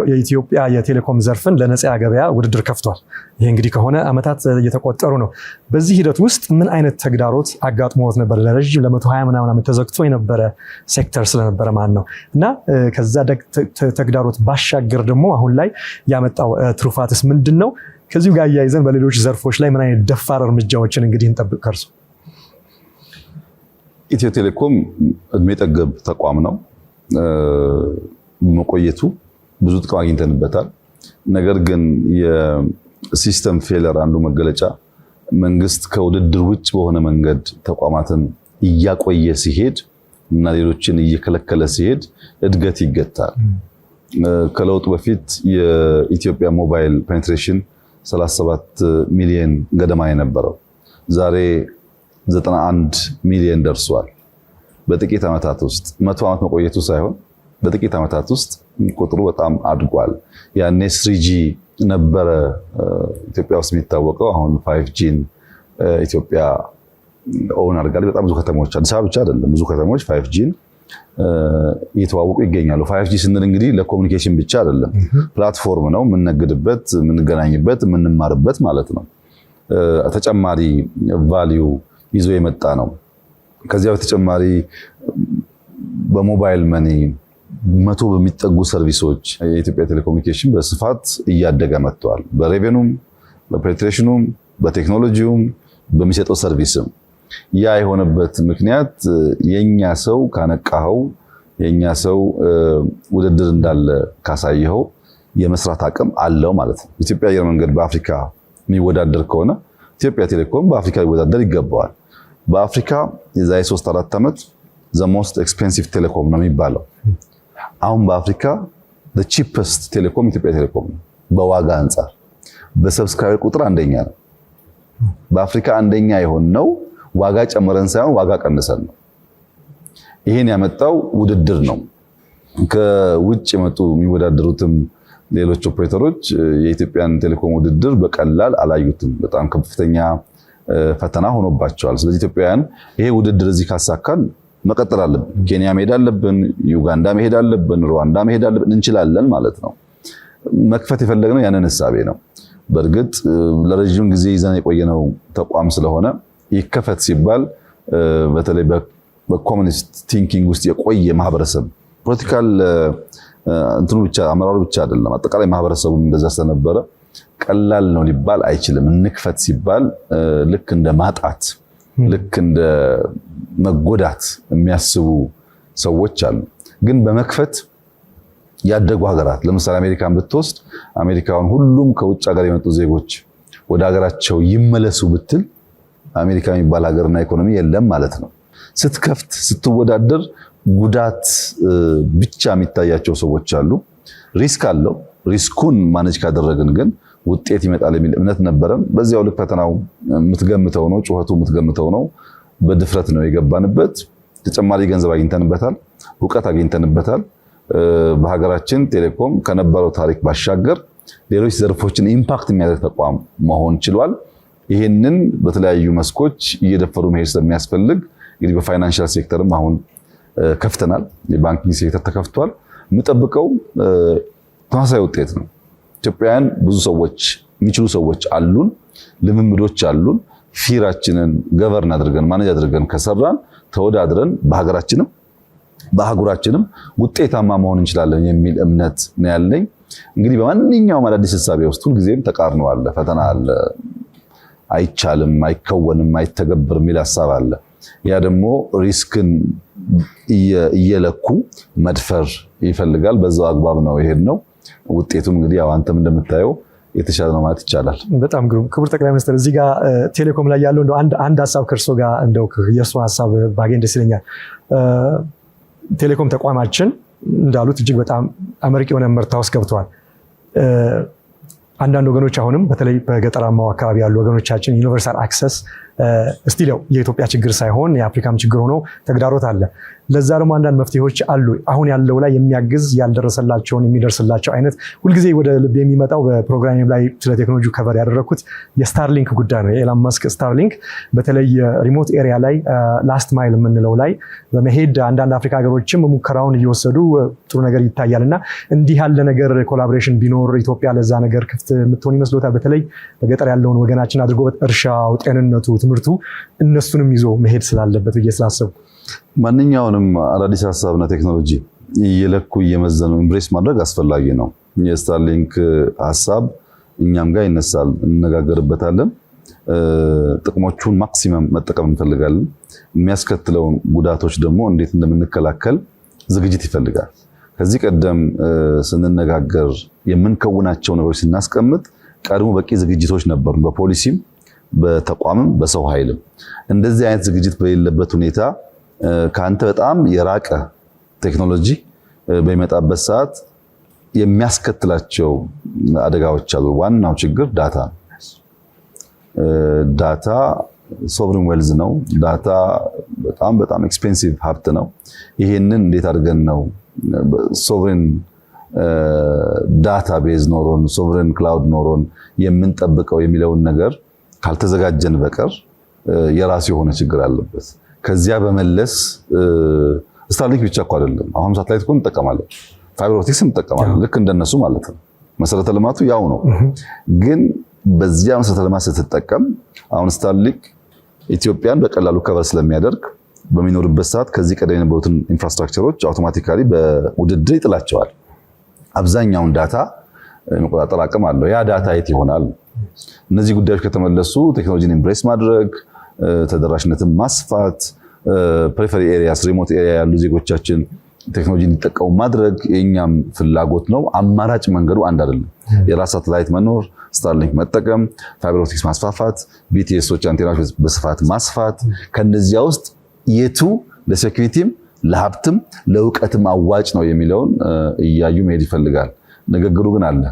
የኢትዮጵያ የቴሌኮም ዘርፍን ለነፃ ገበያ ውድድር ከፍቷል። ይህ እንግዲህ ከሆነ ዓመታት እየተቆጠሩ ነው። በዚህ ሂደት ውስጥ ምን አይነት ተግዳሮት አጋጥሞት ነበር? ለረጅም ለ120 ምናምን ዓመት ተዘግቶ የነበረ ሴክተር ስለነበረ ማለት ነው እና ከዛ ተግዳሮት ባሻገር ደግሞ አሁን ላይ ያመጣው ትሩፋትስ ምንድን ነው? ከዚሁ ጋር እያይዘን በሌሎች ዘርፎች ላይ ምን አይነት ደፋር እርምጃዎችን እንግዲህ እንጠብቅ ከእርሱ?
ኢትዮ ቴሌኮም እድሜ ጠገብ ተቋም ነው። መቆየቱ ብዙ ጥቅም አግኝተንበታል። ነገር ግን የሲስተም ፌለር አንዱ መገለጫ መንግስት ከውድድር ውጭ በሆነ መንገድ ተቋማትን እያቆየ ሲሄድ እና ሌሎችን እየከለከለ ሲሄድ እድገት ይገታል። ከለውጡ በፊት የኢትዮጵያ ሞባይል ፔኔትሬሽን 37 ሚሊዮን ገደማ የነበረው ዛሬ 91 ሚሊዮን ደርሷል። በጥቂት ዓመታት ውስጥ 100 ዓመት መቆየቱ ሳይሆን በጥቂት ዓመታት ውስጥ ቁጥሩ በጣም አድጓል። ያኔ 3G ነበረ ኢትዮጵያ ውስጥ የሚታወቀው። አሁን 5Gን ኢትዮጵያ ኦን አድርጋለች። በጣም ብዙ ከተሞች፣ አዲስ አበባ ብቻ አይደለም፣ ብዙ ከተሞች 5Gን እየተዋወቁ ይገኛሉ። 5G ስንል እንግዲህ ለኮሙኒኬሽን ብቻ አይደለም፣ ፕላትፎርም ነው። የምንነግድበት፣ የምንገናኝበት፣ የምንማርበት ማለት ነው። ተጨማሪ ቫልዩ ይዞ የመጣ ነው። ከዚያ በተጨማሪ በሞባይል መኒ 100 በሚጠጉ ሰርቪሶች የኢትዮጵያ ቴሌኮሙኒኬሽን በስፋት እያደገ መጥቷል። በሬቬኑም፣ በፔኔትሬሽኑም፣ በቴክኖሎጂውም፣ በሚሰጠው ሰርቪስም። ያ የሆነበት ምክንያት የኛ ሰው ካነቃኸው፣ የኛ ሰው ውድድር እንዳለ ካሳየኸው የመስራት አቅም አለው ማለት ነው። ኢትዮጵያ አየር መንገድ በአፍሪካ የሚወዳደር ከሆነ ኢትዮጵያ ቴሌኮም በአፍሪካ ሊወዳደር ይገባዋል። በአፍሪካ የዛሬ 3-4 ዓመት the most expensive ቴሌኮም ነው የሚባለው። አሁን በአፍሪካ the cheapest ቴሌኮም ኢትዮጵያ ቴሌኮም ነው። በዋጋ አንጻር በሰብስክራይበር ቁጥር አንደኛ ነው። በአፍሪካ አንደኛ የሆነው ዋጋ ጨምረን ሳይሆን ዋጋ ቀንሰን ነው። ይሄን ያመጣው ውድድር ነው። ከውጭ የመጡ የሚወዳደሩትም ሌሎች ኦፕሬተሮች የኢትዮጵያን ቴሌኮም ውድድር በቀላል አላዩትም። በጣም ከፍተኛ ፈተና ሆኖባቸዋል። ስለዚህ ኢትዮጵያውያን ይሄ ውድድር እዚህ ካሳካን መቀጠል አለብን። ኬንያ መሄድ አለብን፣ ዩጋንዳ መሄድ አለብን፣ ሩዋንዳ መሄድ አለብን፣ እንችላለን ማለት ነው። መክፈት የፈለግነው ያንን ህሳቤ ነው። በእርግጥ ለረጅም ጊዜ ይዘን የቆየነው ተቋም ስለሆነ ይከፈት ሲባል በተለይ በኮሙኒስት ቲንኪንግ ውስጥ የቆየ ማህበረሰብ ፖለቲካል እንትኑ ብቻ አመራሩ ብቻ አይደለም፣ አጠቃላይ ማህበረሰቡም እንደዛ ስለነበረ ቀላል ነው ሊባል አይችልም። እንክፈት ሲባል ልክ እንደ ማጣት፣ ልክ እንደ መጎዳት የሚያስቡ ሰዎች አሉ። ግን በመክፈት ያደጉ ሀገራት ለምሳሌ አሜሪካን ብትወስድ አሜሪካውን ሁሉም ከውጭ ሀገር የመጡ ዜጎች ወደ ሀገራቸው ይመለሱ ብትል አሜሪካ የሚባል ሀገርና ኢኮኖሚ የለም ማለት ነው። ስትከፍት ስትወዳደር ጉዳት ብቻ የሚታያቸው ሰዎች አሉ። ሪስክ አለው። ሪስኩን ማኔጅ ካደረግን ግን ውጤት ይመጣል የሚል እምነት ነበረን። በዚያው ልክ ፈተናው የምትገምተው ነው፣ ጩኸቱ የምትገምተው ነው። በድፍረት ነው የገባንበት። ተጨማሪ ገንዘብ አግኝተንበታል፣ እውቀት አግኝተንበታል። በሀገራችን ቴሌኮም ከነበረው ታሪክ ባሻገር ሌሎች ዘርፎችን ኢምፓክት የሚያደርግ ተቋም መሆን ችሏል። ይህንን በተለያዩ መስኮች እየደፈሩ መሄድ ስለሚያስፈልግ እንግዲህ በፋይናንሻል ሴክተርም አሁን ከፍተናል። የባንኪንግ ሴክተር ተከፍቷል። የምጠብቀው ተመሳሳይ ውጤት ነው። ኢትዮጵያውያን ብዙ ሰዎች የሚችሉ ሰዎች አሉን፣ ልምምዶች አሉን። ፊራችንን ገቨርን አድርገን ማኔጅ አድርገን ከሰራን ተወዳድረን በሀገራችንም በአህጉራችንም ውጤታማ መሆን እንችላለን የሚል እምነት ነው ያለኝ። እንግዲህ በማንኛውም አዳዲስ ህሳቤ ውስጥ ሁልጊዜም ተቃርኖ አለ፣ ፈተና አለ። አይቻልም፣ አይከወንም፣ አይተገብርም የሚል ሀሳብ አለ። ያ ደግሞ ሪስክን እየለኩ መድፈር ይፈልጋል። በዛው አግባብ ነው የሄድነው። ውጤቱም እንግዲህ ያው አንተም እንደምታየው የተሻለ ነው ማለት ይቻላል።
በጣም ግሩም። ክቡር ጠቅላይ ሚኒስትር፣ እዚህ ጋር ቴሌኮም ላይ ያለው አንድ ሀሳብ ከእርሶ ጋር እንደው የእርሶ ሀሳብ ባገኝ ደስ ይለኛል። ቴሌኮም ተቋማችን እንዳሉት እጅግ በጣም አመርቂ የሆነ ምርታ ውስጥ ገብተዋል። አንዳንድ ወገኖች አሁንም በተለይ በገጠራማው አካባቢ ያሉ ወገኖቻችን ዩኒቨርሳል አክሰስ እስቲል የኢትዮጵያ ችግር ሳይሆን የአፍሪካም ችግር ሆኖ ተግዳሮት አለ። ለዛ ደግሞ አንዳንድ መፍትሄዎች አሉ። አሁን ያለው ላይ የሚያግዝ ያልደረሰላቸውን የሚደርስላቸው አይነት ሁልጊዜ ወደ ልብ የሚመጣው በፕሮግራም ላይ ስለ ቴክኖሎጂ ከቨር ያደረግኩት የስታርሊንክ ጉዳይ ነው። የኤላን መስክ ስታርሊንክ በተለይ ሪሞት ኤሪያ ላይ ላስት ማይል የምንለው ላይ በመሄድ አንዳንድ አፍሪካ ሀገሮችም ሙከራውን እየወሰዱ ጥሩ ነገር ይታያል እና እንዲህ ያለ ነገር ኮላቦሬሽን ቢኖር ኢትዮጵያ ለዛ ነገር ክፍት የምትሆን ይመስሎታል? በተለይ በገጠር ያለውን ወገናችን አድርጎ እርሻው፣ ጤንነቱ፣ ትምህርቱ እነሱንም ይዞ መሄድ ስላለበት ብዬ ስላሰቡ
ማንኛውንም አዳዲስ ሀሳብና ቴክኖሎጂ እየለኩ እየመዘኑ ኢምብሬስ ማድረግ አስፈላጊ ነው። የስታርሊንክ ሀሳብ እኛም ጋር ይነሳል፣ እንነጋገርበታለን። ጥቅሞቹን ማክሲመም መጠቀም እንፈልጋለን። የሚያስከትለውን ጉዳቶች ደግሞ እንዴት እንደምንከላከል ዝግጅት ይፈልጋል። ከዚህ ቀደም ስንነጋገር የምንከውናቸው ነገሮች ስናስቀምጥ ቀድሞ በቂ ዝግጅቶች ነበሩ፣ በፖሊሲም በተቋምም በሰው ኃይልም። እንደዚህ አይነት ዝግጅት በሌለበት ሁኔታ ከአንተ በጣም የራቀ ቴክኖሎጂ በሚመጣበት ሰዓት የሚያስከትላቸው አደጋዎች አሉ። ዋናው ችግር ዳታ ነው። ዳታ ሶቨሪን ዌልዝ ነው። ዳታ በጣም ኤክስፔንሲቭ ሀብት ነው። ይሄንን እንዴት አድርገን ነው ሶቨሪን ዳታ ቤዝ ኖሮን ሶቨሪን ክላውድ ኖሮን የምንጠብቀው የሚለውን ነገር ካልተዘጋጀን በቀር የራሱ የሆነ ችግር አለበት። ከዚያ በመለስ ስታርሊንክ ብቻ እኮ አይደለም። አሁን ሳተላይት እኮ እንጠቀማለን፣ ፋይበር ኦፕቲክስ እንጠቀማለን፣ ልክ እንደነሱ ማለት ነው። መሰረተ ልማቱ ያው ነው። ግን በዚያ መሰረተ ልማት ስትጠቀም አሁን ስታርሊንክ ኢትዮጵያን በቀላሉ ከቨር ስለሚያደርግ በሚኖርበት ሰዓት ከዚህ ቀደም የነበሩትን ኢንፍራስትራክቸሮች አውቶማቲካሊ በውድድር ይጥላቸዋል። አብዛኛውን ዳታ የመቆጣጠር አቅም አለው። ያ ዳታ የት ይሆናል? እነዚህ ጉዳዮች ከተመለሱ ቴክኖሎጂን ኢምብሬስ ማድረግ፣ ተደራሽነትን ማስፋት፣ ፐሪፈሪ ኤሪያስ ሪሞት ኤሪያ ያሉ ዜጎቻችን ቴክኖሎጂ እንዲጠቀሙ ማድረግ የኛም ፍላጎት ነው። አማራጭ መንገዱ አንድ አይደለም። የራስ ሳተላይት መኖር፣ ስታርሊንክ መጠቀም፣ ፋይበር ኦፕቲክስ ማስፋፋት፣ ቢቲኤሶች አንቴናዎች በስፋት ማስፋት፣ ከነዚያ ውስጥ የቱ ለሴኩሪቲም ለሀብትም ለእውቀትም አዋጭ ነው የሚለውን እያዩ መሄድ ይፈልጋል። ንግግሩ ግን አለ።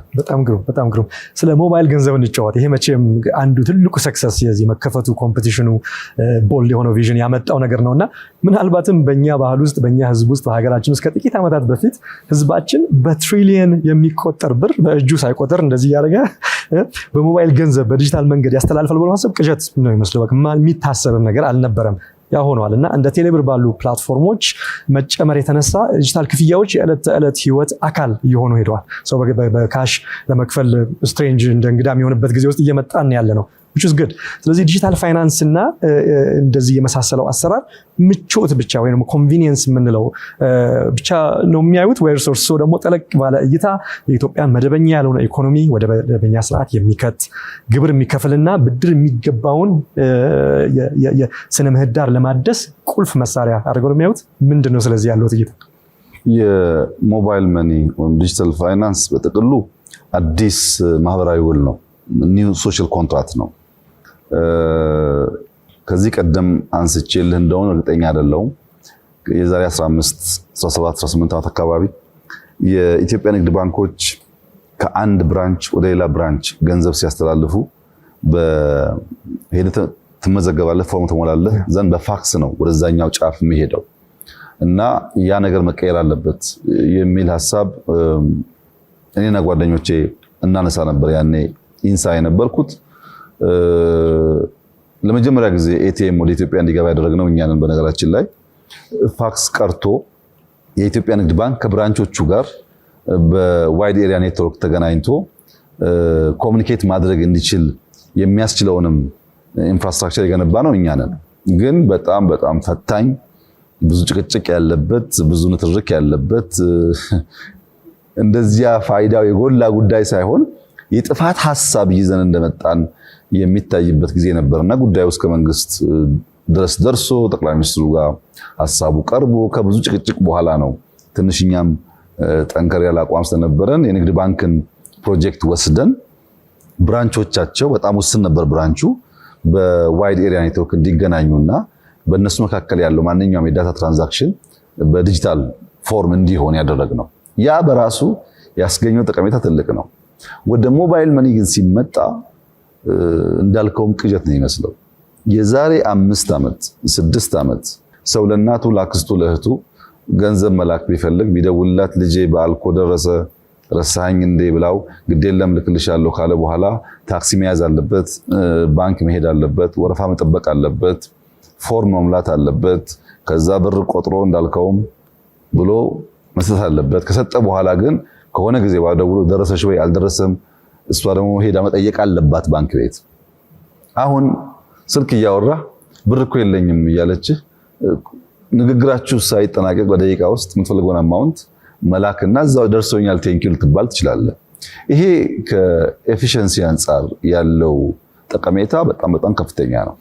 በጣም ግሩም። ስለ ሞባይል ገንዘብ እንጫወት። ይሄ መቼም አንዱ ትልቁ ሰክሰስ የዚህ መከፈቱ ኮምፒቲሽኑ ቦልድ የሆነው ቪዥን ያመጣው ነገር ነውና ምናልባትም በእኛ ባህል ውስጥ በእኛ ህዝብ ውስጥ በሀገራችን ውስጥ ከጥቂት ዓመታት በፊት ህዝባችን በትሪሊየን የሚቆጠር ብር በእጁ ሳይቆጠር እንደዚህ ያደረገ በሞባይል ገንዘብ በዲጂታል መንገድ ያስተላልፋል ብሎ ማሰብ ቅዠት ነው የሚመስለው። የሚታሰብም ነገር አልነበረም። ያ ሆኗል እና እንደ ቴሌብር ባሉ ፕላትፎርሞች መጨመር የተነሳ ዲጂታል ክፍያዎች የዕለት ተዕለት ህይወት አካል እየሆኑ ሄደዋል። ሰው በካሽ ለመክፈል ስትሬንጅ እንደ እንግዳ የሚሆንበት ጊዜ ውስጥ እየመጣን ያለ ነው። which is good። ስለዚህ ዲጂታል ፋይናንስ እና እንደዚህ የመሳሰለው አሰራር ምቾት ብቻ ወይም ኮንቪኒየንስ የምንለው ብቻ ነው የሚያዩት ወይስ እርሶ ደግሞ ጠለቅ ባለ እይታ የኢትዮጵያን መደበኛ ያልሆነ ኢኮኖሚ ወደ መደበኛ ስርዓት የሚከት ግብር የሚከፍልና ብድር የሚገባውን የስነ ምህዳር ለማደስ ቁልፍ መሳሪያ አድርገው ነው የሚያዩት? ምንድነው ስለዚህ ያለው እይታ?
የሞባይል መኒ ወይም ዲጂታል ፋይናንስ በጥቅሉ አዲስ ማህበራዊ ውል ነው። ኒው ሶሻል ኮንትራክት ነው። ከዚህ ቀደም አንስቼልህ እንደሆነ እርግጠኛ አይደለሁም። የዛሬ 15 17 18 ዓመት አካባቢ የኢትዮጵያ ንግድ ባንኮች ከአንድ ብራንች ወደ ሌላ ብራንች ገንዘብ ሲያስተላልፉ በሄደ ትመዘገባለህ፣ ፎርም ትሞላለህ፣ ዘንድ በፋክስ ነው ወደዛኛው ጫፍ የሚሄደው እና ያ ነገር መቀየር አለበት የሚል ሐሳብ እኔና ጓደኞቼ እናነሳ ነበር። ያኔ ኢንሳ የነበርኩት ለመጀመሪያ ጊዜ ኤቲኤም ወደ ኢትዮጵያ እንዲገባ ያደረግነው እኛ ነን። በነገራችን ላይ ፋክስ ቀርቶ የኢትዮጵያ ንግድ ባንክ ከብራንቾቹ ጋር በዋይድ ኤሪያ ኔትወርክ ተገናኝቶ ኮሙኒኬት ማድረግ እንዲችል የሚያስችለውንም ኢንፍራስትራክቸር የገነባ ነው እኛ ነን። ግን በጣም ፈታኝ፣ ብዙ ጭቅጭቅ ያለበት፣ ብዙ ንትርክ ያለበት እንደዚያ ፋይዳው የጎላ ጉዳይ ሳይሆን የጥፋት ሐሳብ ይዘን እንደመጣን የሚታይበት ጊዜ ነበርና ጉዳዩ እስከ መንግስት ድረስ ደርሶ ጠቅላይ ሚኒስትሩ ጋር ሐሳቡ ቀርቦ ከብዙ ጭቅጭቅ በኋላ ነው ትንሽኛም ጠንከር ያለ አቋም ስለነበረን የንግድ ባንክን ፕሮጀክት ወስደን ብራንቾቻቸው በጣም ውስን ነበር ብራንቹ በዋይድ ኤሪያ ኔትወርክ እንዲገናኙና በእነሱ መካከል ያለው ማንኛውም የዳታ ትራንዛክሽን በዲጂታል ፎርም እንዲሆን ያደረግነው። ያ በራሱ ያስገኘው ጠቀሜታ ትልቅ ነው። ወደ ሞባይል መኒ ግን ሲመጣ እንዳልከውም ቅዠት ነው ይመስለው። የዛሬ 5 ዓመት 6 ዓመት ሰው ለእናቱ ለአክስቱ ለእህቱ ገንዘብ መላክ ቢፈልግ ቢደውልላት ልጄ በአልኮ ደረሰ ረሳኸኝ እንዴ ብላው ግዴለም ልክልሻለሁ ካለ በኋላ ታክሲ መያዝ አለበት፣ ባንክ መሄድ አለበት፣ ወረፋ መጠበቅ አለበት፣ ፎርም መሙላት አለበት፣ ከዛ ብር ቆጥሮ እንዳልከውም ብሎ መስጠት አለበት። ከሰጠ በኋላ ግን ከሆነ ጊዜ በኋላ ደውሎ ደረሰሽ ወይ አልደረሰም፣ እሷ ደግሞ ሄዳ መጠየቅ አለባት ባንክ ቤት። አሁን ስልክ እያወራ ብር እኮ የለኝም እያለች ንግግራችሁ ሳይጠናቀቅ በደቂቃ ውስጥ የምትፈልገውን አማውንት መላክና እዛው ደርሶኛል ቴንኪው ልትባል ትችላለህ። ይሄ ከኤፊሽንሲ አንጻር ያለው ጠቀሜታ በጣም በጣም ከፍተኛ ነው።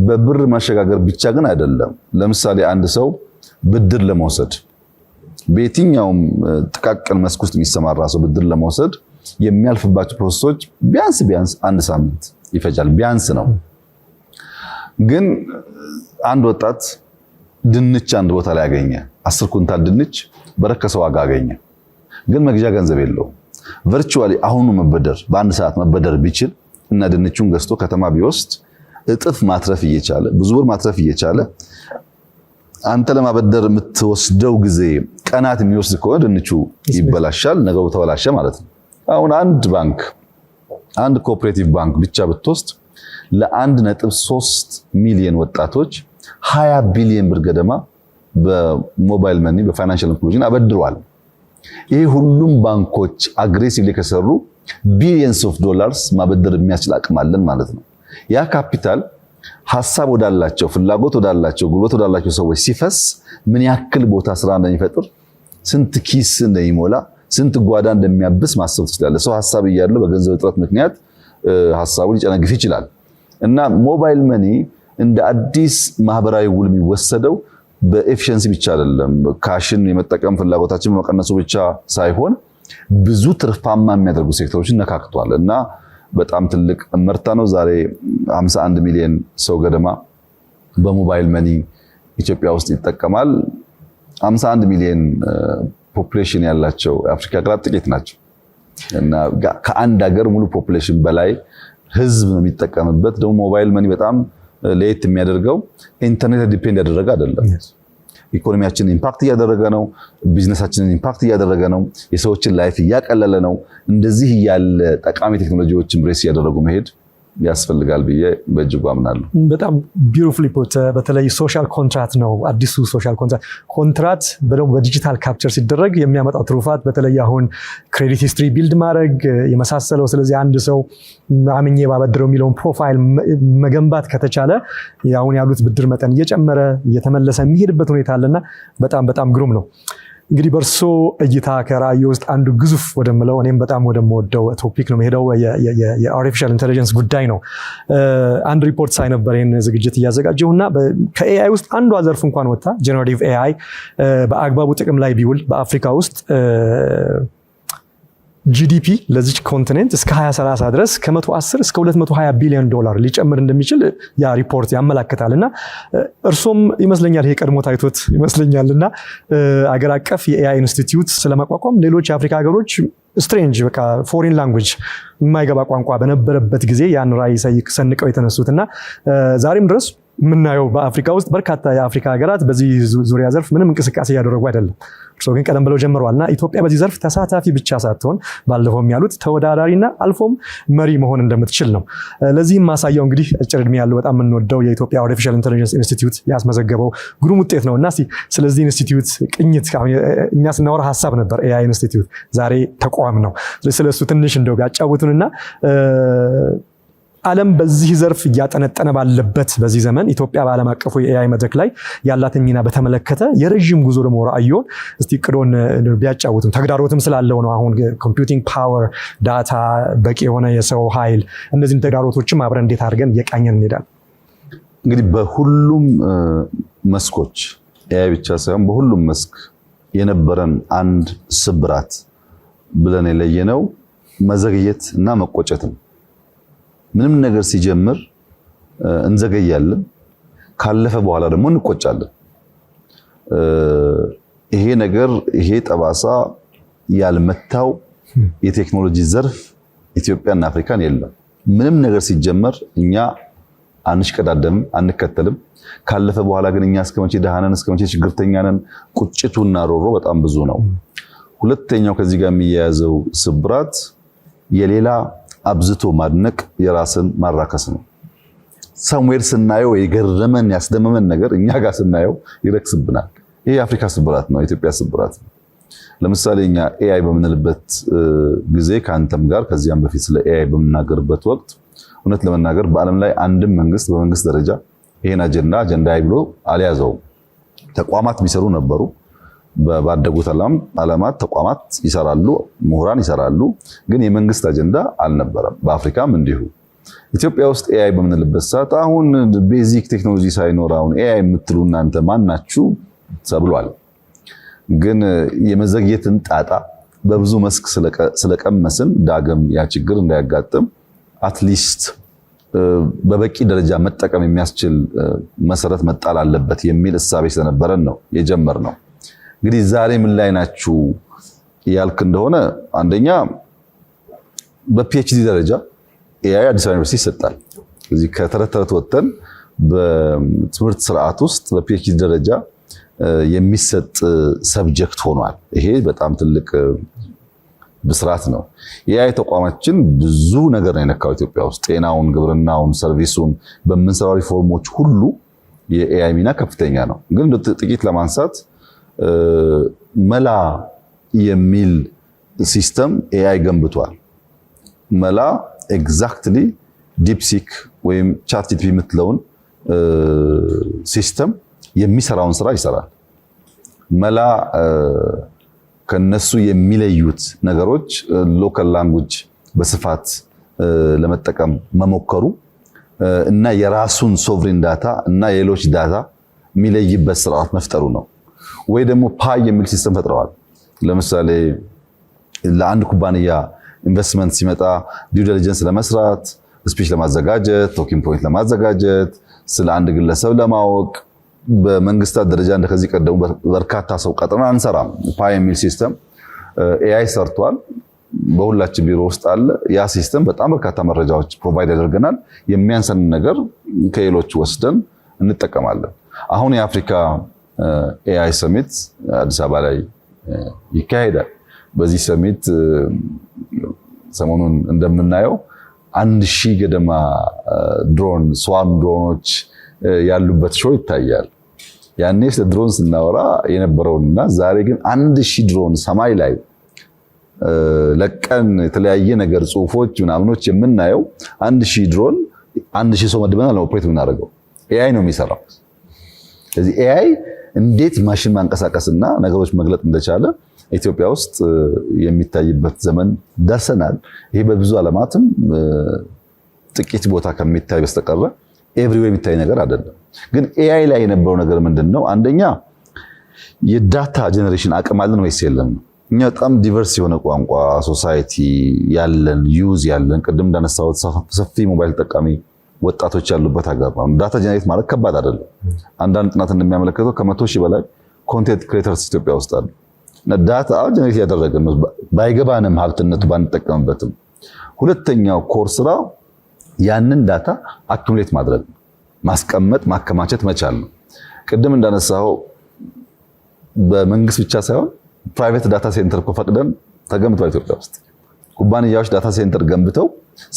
በብር ማሸጋገር ብቻ ግን አይደለም። ለምሳሌ አንድ ሰው ብድር ለመውሰድ በየትኛውም ጥቃቅን መስክ ውስጥ የሚሰማራ ሰው ብድር ለመውሰድ የሚያልፍባቸው ፕሮሰሶች ቢያንስ 1 ሳምንት ይፈጃል። ቢያንስ ነው። ግን አንድ ወጣት ድንች አንድ ቦታ ላይ አገኘ። 10 ኩንታል ድንች በረከሰ ዋጋ አገኘ። ግን መግዣ ገንዘብ የለውም። ቨርቹዋሊ አሁኑ መበደር በአንድ ሰዓት መበደር ቢችል እና ድንቹን ገዝቶ ከተማ ቢወስድ እጥፍ ማትረፍ እየቻለ ብዙ ብር ማትረፍ እየቻለ አንተ ለማበደር የምትወስደው ጊዜ ቀናት የሚወስድ ከሆነ ድንቹ ይበላሻል፣ ነገሩ ተበላሸ ማለት ነው። አሁን አንድ ኮኦፕሬቲቭ ባንክ ብቻ ብትወስድ ለ1.3 ሚሊዮን ወጣቶች 20 ቢሊዮን ብር ገደማ በሞባይል መኒ በፋይናንሻል ኢንክሉዥን አበድሯል። ይሄ ሁሉም ባንኮች አግሬሲቭሊ ከሰሩ ቢሊየንስ ኦፍ ዶላርስ ማበደር የሚያስችል አቅም አለን ማለት ነው። ያ ካፒታል ሐሳብ ወዳላቸው ፍላጎት ወዳላቸው ጉልበት ወዳላቸው ሰዎች ሲፈስ ምን ያክል ቦታ ስራ እንደሚፈጥር፣ ስንት ኪስ እንደሚሞላ፣ ስንት ጓዳ እንደሚያብስ ማሰብ ትችላለህ። ሰው ሐሳብ እያለው በገንዘብ እጥረት ምክንያት ሐሳቡን ሊጨነግፍ ይችላል። እና ሞባይል መኒ እንደ አዲስ ማህበራዊ ውል የሚወሰደው በኤፊሽንሲ ብቻ አይደለም። ካሽን የመጠቀም ፍላጎታችን መቀነሱ ብቻ ሳይሆን ብዙ ትርፋማ የሚያደርጉ ሴክተሮችን ነካክቷል እና በጣም ትልቅ እመርታ ነው። ዛሬ 51 ሚሊዮን ሰው ገደማ በሞባይል መኒ ኢትዮጵያ ውስጥ ይጠቀማል። 51 ሚሊዮን ፖፑሌሽን ያላቸው የአፍሪካ ሀገራት ጥቂት ናቸው እና ከአንድ ሀገር ሙሉ ፖፑሌሽን በላይ ህዝብ ነው የሚጠቀምበት። ደግሞ ሞባይል መኒ በጣም ለየት የሚያደርገው ኢንተርኔት ዲፔንድ ያደረገ አይደለም። ኢኮኖሚያችንን ኢምፓክት እያደረገ ነው። ቢዝነሳችንን ኢምፓክት እያደረገ ነው። የሰዎችን ላይፍ እያቀለለ ነው። እንደዚህ ያለ ጠቃሚ ቴክኖሎጂዎችን ብሬስ እያደረጉ መሄድ ያስፈልጋል ብዬ በእጅጉ አምናለሁ።
በጣም ቢዩቲፉሊ ፑት። በተለይ ሶሻል ኮንትራክት ነው አዲሱ ሶሻል ኮንትራክት በደንብ በዲጂታል ካፕቸር ሲደረግ የሚያመጣው ትሩፋት በተለይ አሁን ክሬዲት ሂስትሪ ቢልድ ማድረግ የመሳሰለው። ስለዚህ አንድ ሰው አምኜ ባበድረው የሚለውን ፕሮፋይል መገንባት ከተቻለ አሁን ያሉት ብድር መጠን እየጨመረ እየተመለሰ የሚሄድበት ሁኔታ አለና በጣም በጣም ግሩም ነው። እንግዲህ በእርሶ እይታ ከራእዩ ውስጥ አንዱ ግዙፍ ወደምለው እኔም በጣም ወደምወደው ቶፒክ ነው የሄደው የአርቲፊሻል ኢንተለጀንስ ጉዳይ ነው። አንድ ሪፖርት ሳይ ነበር ይህን ዝግጅት እያዘጋጀው እና ከኤአይ ውስጥ አንዷ ዘርፍ እንኳን ወጥታ ጀነሬቲቭ ኤአይ በአግባቡ ጥቅም ላይ ቢውል በአፍሪካ ውስጥ ጂዲፒ ለዚች ኮንቲኔንት እስከ 2030 ድረስ ከ110 እስከ 220 ቢሊዮን ዶላር ሊጨምር እንደሚችል ያ ሪፖርት ያመላክታል። እና እርሶም ይመስለኛል ይሄ ቀድሞ ታይቶት ይመስለኛል እና አገር አቀፍ የኤአይ ኢንስቲትዩት ስለማቋቋም ሌሎች የአፍሪካ ሀገሮች ስትሬንጅ በቃ ፎሪን ላንጉጅ የማይገባ ቋንቋ በነበረበት ጊዜ ያን ራዕይ ሰንቀው የተነሱት እና ዛሬም ድረስ የምናየው በአፍሪካ ውስጥ በርካታ የአፍሪካ ሀገራት በዚህ ዙሪያ ዘርፍ ምንም እንቅስቃሴ እያደረጉ አይደለም። እርስዎ ግን ቀደም ብለው ጀምረዋልና ኢትዮጵያ በዚህ ዘርፍ ተሳታፊ ብቻ ሳትሆን ባለፈውም ያሉት ተወዳዳሪና አልፎም መሪ መሆን እንደምትችል ነው። ለዚህም ማሳያው እንግዲህ አጭር ዕድሜ ያለው በጣም የምንወደው የኢትዮጵያ አርቲፊሻል ኢንተለጀንስ ኢንስቲትዩት ያስመዘገበው ግሩም ውጤት ነው እና እስቲ ስለዚህ ኢንስቲትዩት ቅኝት እኛ ስናወራ ሀሳብ ነበር ኤአይ ኢንስቲትዩት፣ ዛሬ ተቋም ነው። ስለሱ ትንሽ እንደው ቢያጫውቱንና ዓለም በዚህ ዘርፍ እያጠነጠነ ባለበት በዚህ ዘመን ኢትዮጵያ በዓለም አቀፉ የኤአይ መድረክ ላይ ያላትን ሚና በተመለከተ የረዥም ጉዞ ደግሞ ራዕዮን እስቲ ቅዶን ቢያጫውቱን። ተግዳሮትም ስላለው ነው አሁን ኮምፒውቲንግ ፓወር፣ ዳታ፣ በቂ የሆነ የሰው ኃይል፣ እነዚህን ተግዳሮቶችም አብረን እንዴት አድርገን እየቃኘን እንሄዳለን።
እንግዲህ በሁሉም መስኮች ኤአይ ብቻ ሳይሆን በሁሉም መስክ የነበረን አንድ ስብራት ብለን የለየነው መዘግየት እና መቆጨት ነው። ምንም ነገር ሲጀምር እንዘገያለን፣ ካለፈ በኋላ ደግሞ እንቆጫለን። ይሄ ነገር ይሄ ጠባሳ ያልመታው የቴክኖሎጂ ዘርፍ ኢትዮጵያና አፍሪካን የለም። ምንም ነገር ሲጀመር እኛ አንሽቀዳደምም፣ አንከተልም። ካለፈ በኋላ ግን እኛ እስከመቼ ደሃነን እስከመቼ ችግርተኛ ነን? ቁጭቱና ሮሮ በጣም ብዙ ነው። ሁለተኛው ከዚህ ጋር የሚያያዘው ስብራት የሌላ አብዝቶ ማድነቅ የራስን ማራከስ ነው። ሳሙኤል ስናየው የገረመን ያስደመመን ነገር እኛ ጋር ስናየው ይረክስብናል። ይሄ የአፍሪካ ስብራት ነው፣ የኢትዮጵያ ስብራት ነው። ለምሳሌ እኛ ኤአይ በምንልበት ጊዜ ከአንተም ጋር ከዚያም በፊት ስለ ኤአይ በምናገርበት ወቅት እውነት ለመናገር በዓለም ላይ አንድም መንግስት በመንግስት ደረጃ ይሄን አጀንዳ ብሎ አልያዘውም። ተቋማት የሚሰሩ ነበሩ። ባደጉት ዓለማት ተቋማት ይሰራሉ፣ ምሁራን ይሰራሉ፣ ግን የመንግስት አጀንዳ አልነበረም። በአፍሪካም እንዲሁ። ኢትዮጵያ ውስጥ ኤአይ በምንልበት ሰዓት አሁን ቤዚክ ቴክኖሎጂ ሳይኖር አሁን ኤአይ የምትሉ እናንተ ማን ናችሁ ተብሏል። ግን የመዘግየትን ጣጣ በብዙ መስክ ስለቀመስን ዳግም ያ ችግር እንዳያጋጥም አትሊስት በበቂ ደረጃ መጠቀም የሚያስችል መሰረት መጣል አለበት የሚል እሳቤ ስለነበረን ነው የጀመርነው። እንግዲህ ዛሬ ምን ላይ ናችሁ ያልክ እንደሆነ አንደኛ በፒኤችዲ ደረጃ ኤአይ አዲስ አበባ ዩኒቨርሲቲ ይሰጣል። እዚህ ከተረት ተረት ወጥተን በትምህርት ስርዓት ውስጥ በፒኤችዲ ደረጃ የሚሰጥ ሰብጀክት ሆኗል። ይሄ በጣም ትልቅ ብስራት ነው። የኤአይ ተቋማችን ብዙ ነገር ነው የነካው ኢትዮጵያ ውስጥ ጤናውን፣ ግብርናውን፣ ሰርቪሱን በምንሰራው ሪፎርሞች ሁሉ የኤአይ ሚና ከፍተኛ ነው። ግን ጥቂት ለማንሳት መላ የሚል ሲስተም ኤአይ ገንብቷል። መላ ኤግዛክትሊ ዲፕሲክ ወይም ቻትጂፒቲ የምትለውን ሲስተም የሚሰራውን ስራ ይሰራል። መላ ከነሱ የሚለዩት ነገሮች ሎካል ላንጉጅ በስፋት ለመጠቀም መሞከሩ እና የራሱን ሶቨሪን ዳታ እና የሌሎች ዳታ የሚለይበት ስርዓት መፍጠሩ ነው። ወይ ደግሞ ፓይ የሚል ሲስተም ፈጥረዋል። ለምሳሌ ለአንድ ኩባንያ ኢንቨስትመንት ሲመጣ ዲው ዲሊጀንስ ለመስራት፣ ስፒች ለማዘጋጀት፣ ቶኪንግ ፖይንት ለማዘጋጀት፣ ስለ አንድ ግለሰብ ለማወቅ በመንግስታት ደረጃ እንደከዚህ ቀደሙ በርካታ ሰው ቀጥረን አንሰራም። ፓይ የሚል ሲስተም ኤአይ ሰርቷል። በሁላችን ቢሮ ውስጥ አለ። ያ ሲስተም በጣም በርካታ መረጃዎች ፕሮቫይድ ያደርገናል። የሚያንሰን ነገር ከሌሎች ወስደን እንጠቀማለን። አሁን የአፍሪካ ኤአይ ሰሚት አዲስ አበባ ላይ ይካሄዳል። በዚህ ሰሚት ሰሞኑን እንደምናየው 1000 ገደማ ድሮን ስዋርም ድሮኖች ያሉበት ሾው ይታያል። ያኔ ስለ ድሮን ስናወራ የነበረውና ዛሬ ግን 1000 ድሮን ሰማይ ላይ ለቀን የተለያየ ነገር ጽሁፎች ምናምኖች የምናየው 1000 ድሮን 1000 ሰው መድበናል ነው ኦፕሬት የምናደርገው። ኤአይ ነው የሚሰራው። ስለዚህ ኤአይ እንዴት ማሽን ማንቀሳቀስና ነገሮች መግለጥ እንደቻለ ኢትዮጵያ ውስጥ የሚታይበት ዘመን ደርሰናል። ይሄ በብዙ ዓለማትም ጥቂት ቦታ ከሚታይ በስተቀር ኤቭሪዌር የሚታይ ነገር አይደለም። ግን ኤአይ ላይ የነበረው ነገር ምንድነው? አንደኛ የዳታ ጀነሬሽን አቅም አለን ወይስ የለም? እኛ በጣም ዲቨርስ የሆነ ቋንቋ ሶሳይቲ ያለን ዩዝ ያለን ቅድም እንዳነሳሁት ሰፊ ሞባይል ተጠቃሚ ወጣቶች ያሉበት ሀገር ነው። ዳታ ጀነሬት ማለት ከባድ አይደለም። አንዳንድ ጥናት እንደሚያመለክተው ከ100,000 በላይ ኮንቴንት ክሬተርስ ኢትዮጵያ ውስጥ አሉ። ዳታ ጀነሬት ያደረገን ነው ባይገባንም ሀብትነቱ ባንጠቀምበትም። ሁለተኛው ኮር ስራ ያንን ዳታ አክሙሌት ማድረግ፣ ማስቀመጥ፣ ማከማቸት መቻል ነው። ቅድም እንዳነሳው በመንግስት ብቻ ሳይሆን ፕራይቬት ዳታ ሴንተር እኮ ፈቅደን ተገንብቷል ኢትዮጵያ ውስጥ። ኩባንያዎች ዳታ ሴንተር ገንብተው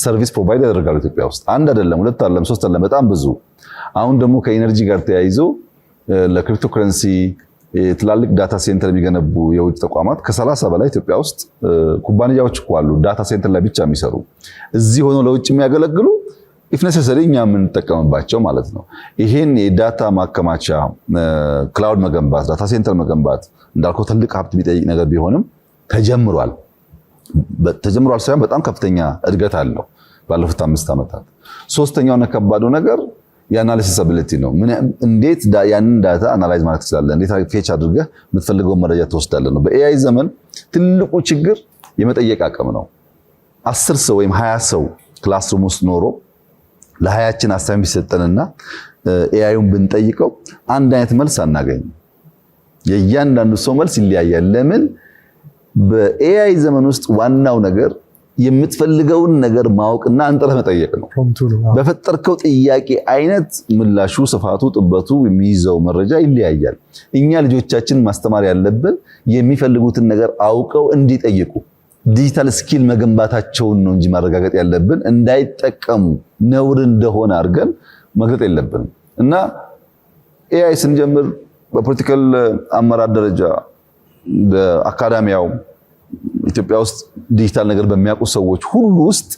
ሰርቪስ ፕሮቫይድ ያደርጋሉ ኢትዮጵያ ውስጥ። አንድ አይደለም፣ ሁለት አይደለም፣ ሶስት አይደለም፣ በጣም ብዙ። አሁን ደግሞ ከኢነርጂ ጋር ተያይዞ ለክሪፕቶከረንሲ ትላልቅ ዳታ ሴንተር የሚገነቡ የውጭ ተቋማት ከ30 በላይ ኢትዮጵያ ውስጥ ኩባንያዎች እኮ አሉ፣ ዳታ ሴንተር ላይ ብቻ የሚሰሩ እዚህ ሆነው ለውጭ የሚያገለግሉ ኢፍ ነሰሰሪ እኛ የምንጠቀምባቸው ማለት ነው። ይሄን የዳታ ማከማቻ ክላውድ መገንባት፣ ዳታ ሴንተር መገንባት እንዳልከው ትልቅ ሀብት የሚጠይቅ ነገር ቢሆንም ተጀምሯል ሳይሆን በጣም ከፍተኛ እድገት አለው ባለፉት 5 ዓመታት። ሶስተኛውና ከባዱ ነገር የአናሊሲስ አቢሊቲ ነው። እንዴት ያንን ዳታ አናላይዝ ማለት ትችላለህ? እንዴት ፌች አድርገህ የምትፈልገውን መረጃ ትወስዳለህ ነው። በኤአይ ዘመን ትልቁ ችግር የመጠየቅ አቅም ነው። 10 ሰው ወይም 20 ሰው ክላስሩም ውስጥ ኖሮ ለ20ችን አሳይመንት ቢሰጠንና ኤአይውን ብንጠይቀው አንድ አይነት መልስ አናገኝም። የእያንዳንዱ ሰው መልስ ይለያያል። ለምን? በኤአይ ዘመን ውስጥ ዋናው ነገር የምትፈልገውን ነገር ማወቅና አንጥረህ መጠየቅ ነው። በፈጠርከው ጥያቄ አይነት ምላሹ፣ ስፋቱ፣ ጥበቱ የሚይዘው መረጃ ይለያያል። እኛ ልጆቻችን ማስተማር ያለብን የሚፈልጉትን ነገር አውቀው እንዲጠይቁ ዲጂታል ስኪል መገንባታቸውን ነው እንጂ ማረጋገጥ ያለብን እንዳይጠቀሙ ነውር እንደሆነ አድርገን መግለጥ የለብንም። እና ኤአይ ስንጀምር በፖለቲካል አመራር ደረጃ በአካዳሚያው ኢትዮጵያ ውስጥ ዲጂታል ነገር በሚያውቁ ሰዎች ሁሉ ውስጥ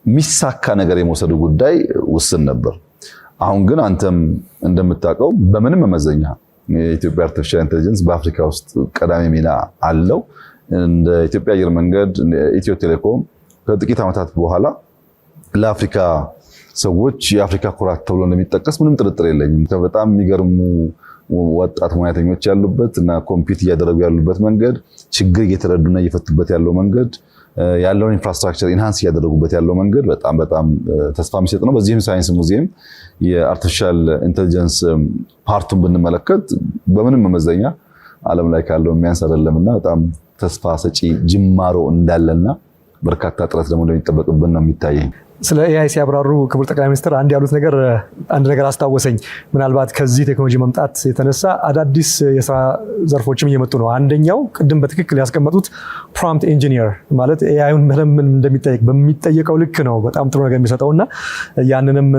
እንደሚሳካ ነገር የመውሰዱ ጉዳይ ውስን ነበር። አሁን ግን አንተም እንደምታውቀው በምንም መመዘኛ የኢትዮጵያ አርቲፊሻል ኢንተለጀንስ በአፍሪካ ውስጥ ቀዳሚ ሚና አለው። እንደ ኢትዮጵያ አየር መንገድ፣ ኢትዮ ቴሌኮም ከጥቂት ዓመታት በኋላ ለአፍሪካ ሰዎች የአፍሪካ ኩራት ተብሎ እንደሚጠቀስ ምንም ጥርጥር የለኝም። በጣም የሚገርሙ ወጣት ሙያተኞች ያሉበት እና ኮምፒት እያደረጉ ያሉበት መንገድ፣ ችግር እየተረዱና እየፈቱበት ያለው መንገድ፣ ያለውን ኢንፍራስትራክቸር ኢንሃንስ እያደረጉበት ያለው መንገድ በጣም ተስፋ የሚሰጥ ነው። በዚህም ሳይንስ ሙዚየም የአርቲፊሻል ኢንተለጀንስ ፓርቱን ብንመለከት በምንም መመዘኛ ዓለም ላይ ካለው የሚያንስ አይደለምና በጣም ተስፋ ሰጪ ጅማሮ እንዳለና በርካታ ጥረት ደግሞ እንደሚጠበቅብን ነው የሚታየኝ።
ስለ ኤአይ ሲያብራሩ ክቡር ጠቅላይ ሚኒስትር አንድ ነገር አስታወሰኝ። ምናልባት ከዚህ ቴክኖሎጂ መምጣት የተነሳ አዳዲስ የስራ ዘርፎችም እየመጡ ነው። አንደኛው ቅድም በትክክል ያስቀመጡት ፕሮምፕት ኢንጂኒየር ማለት ኤአይን ምን እንደሚጠየቅ በሚጠየቀው ልክ ነው በጣም ጥሩ ነገር የሚሰጠውና ያንንም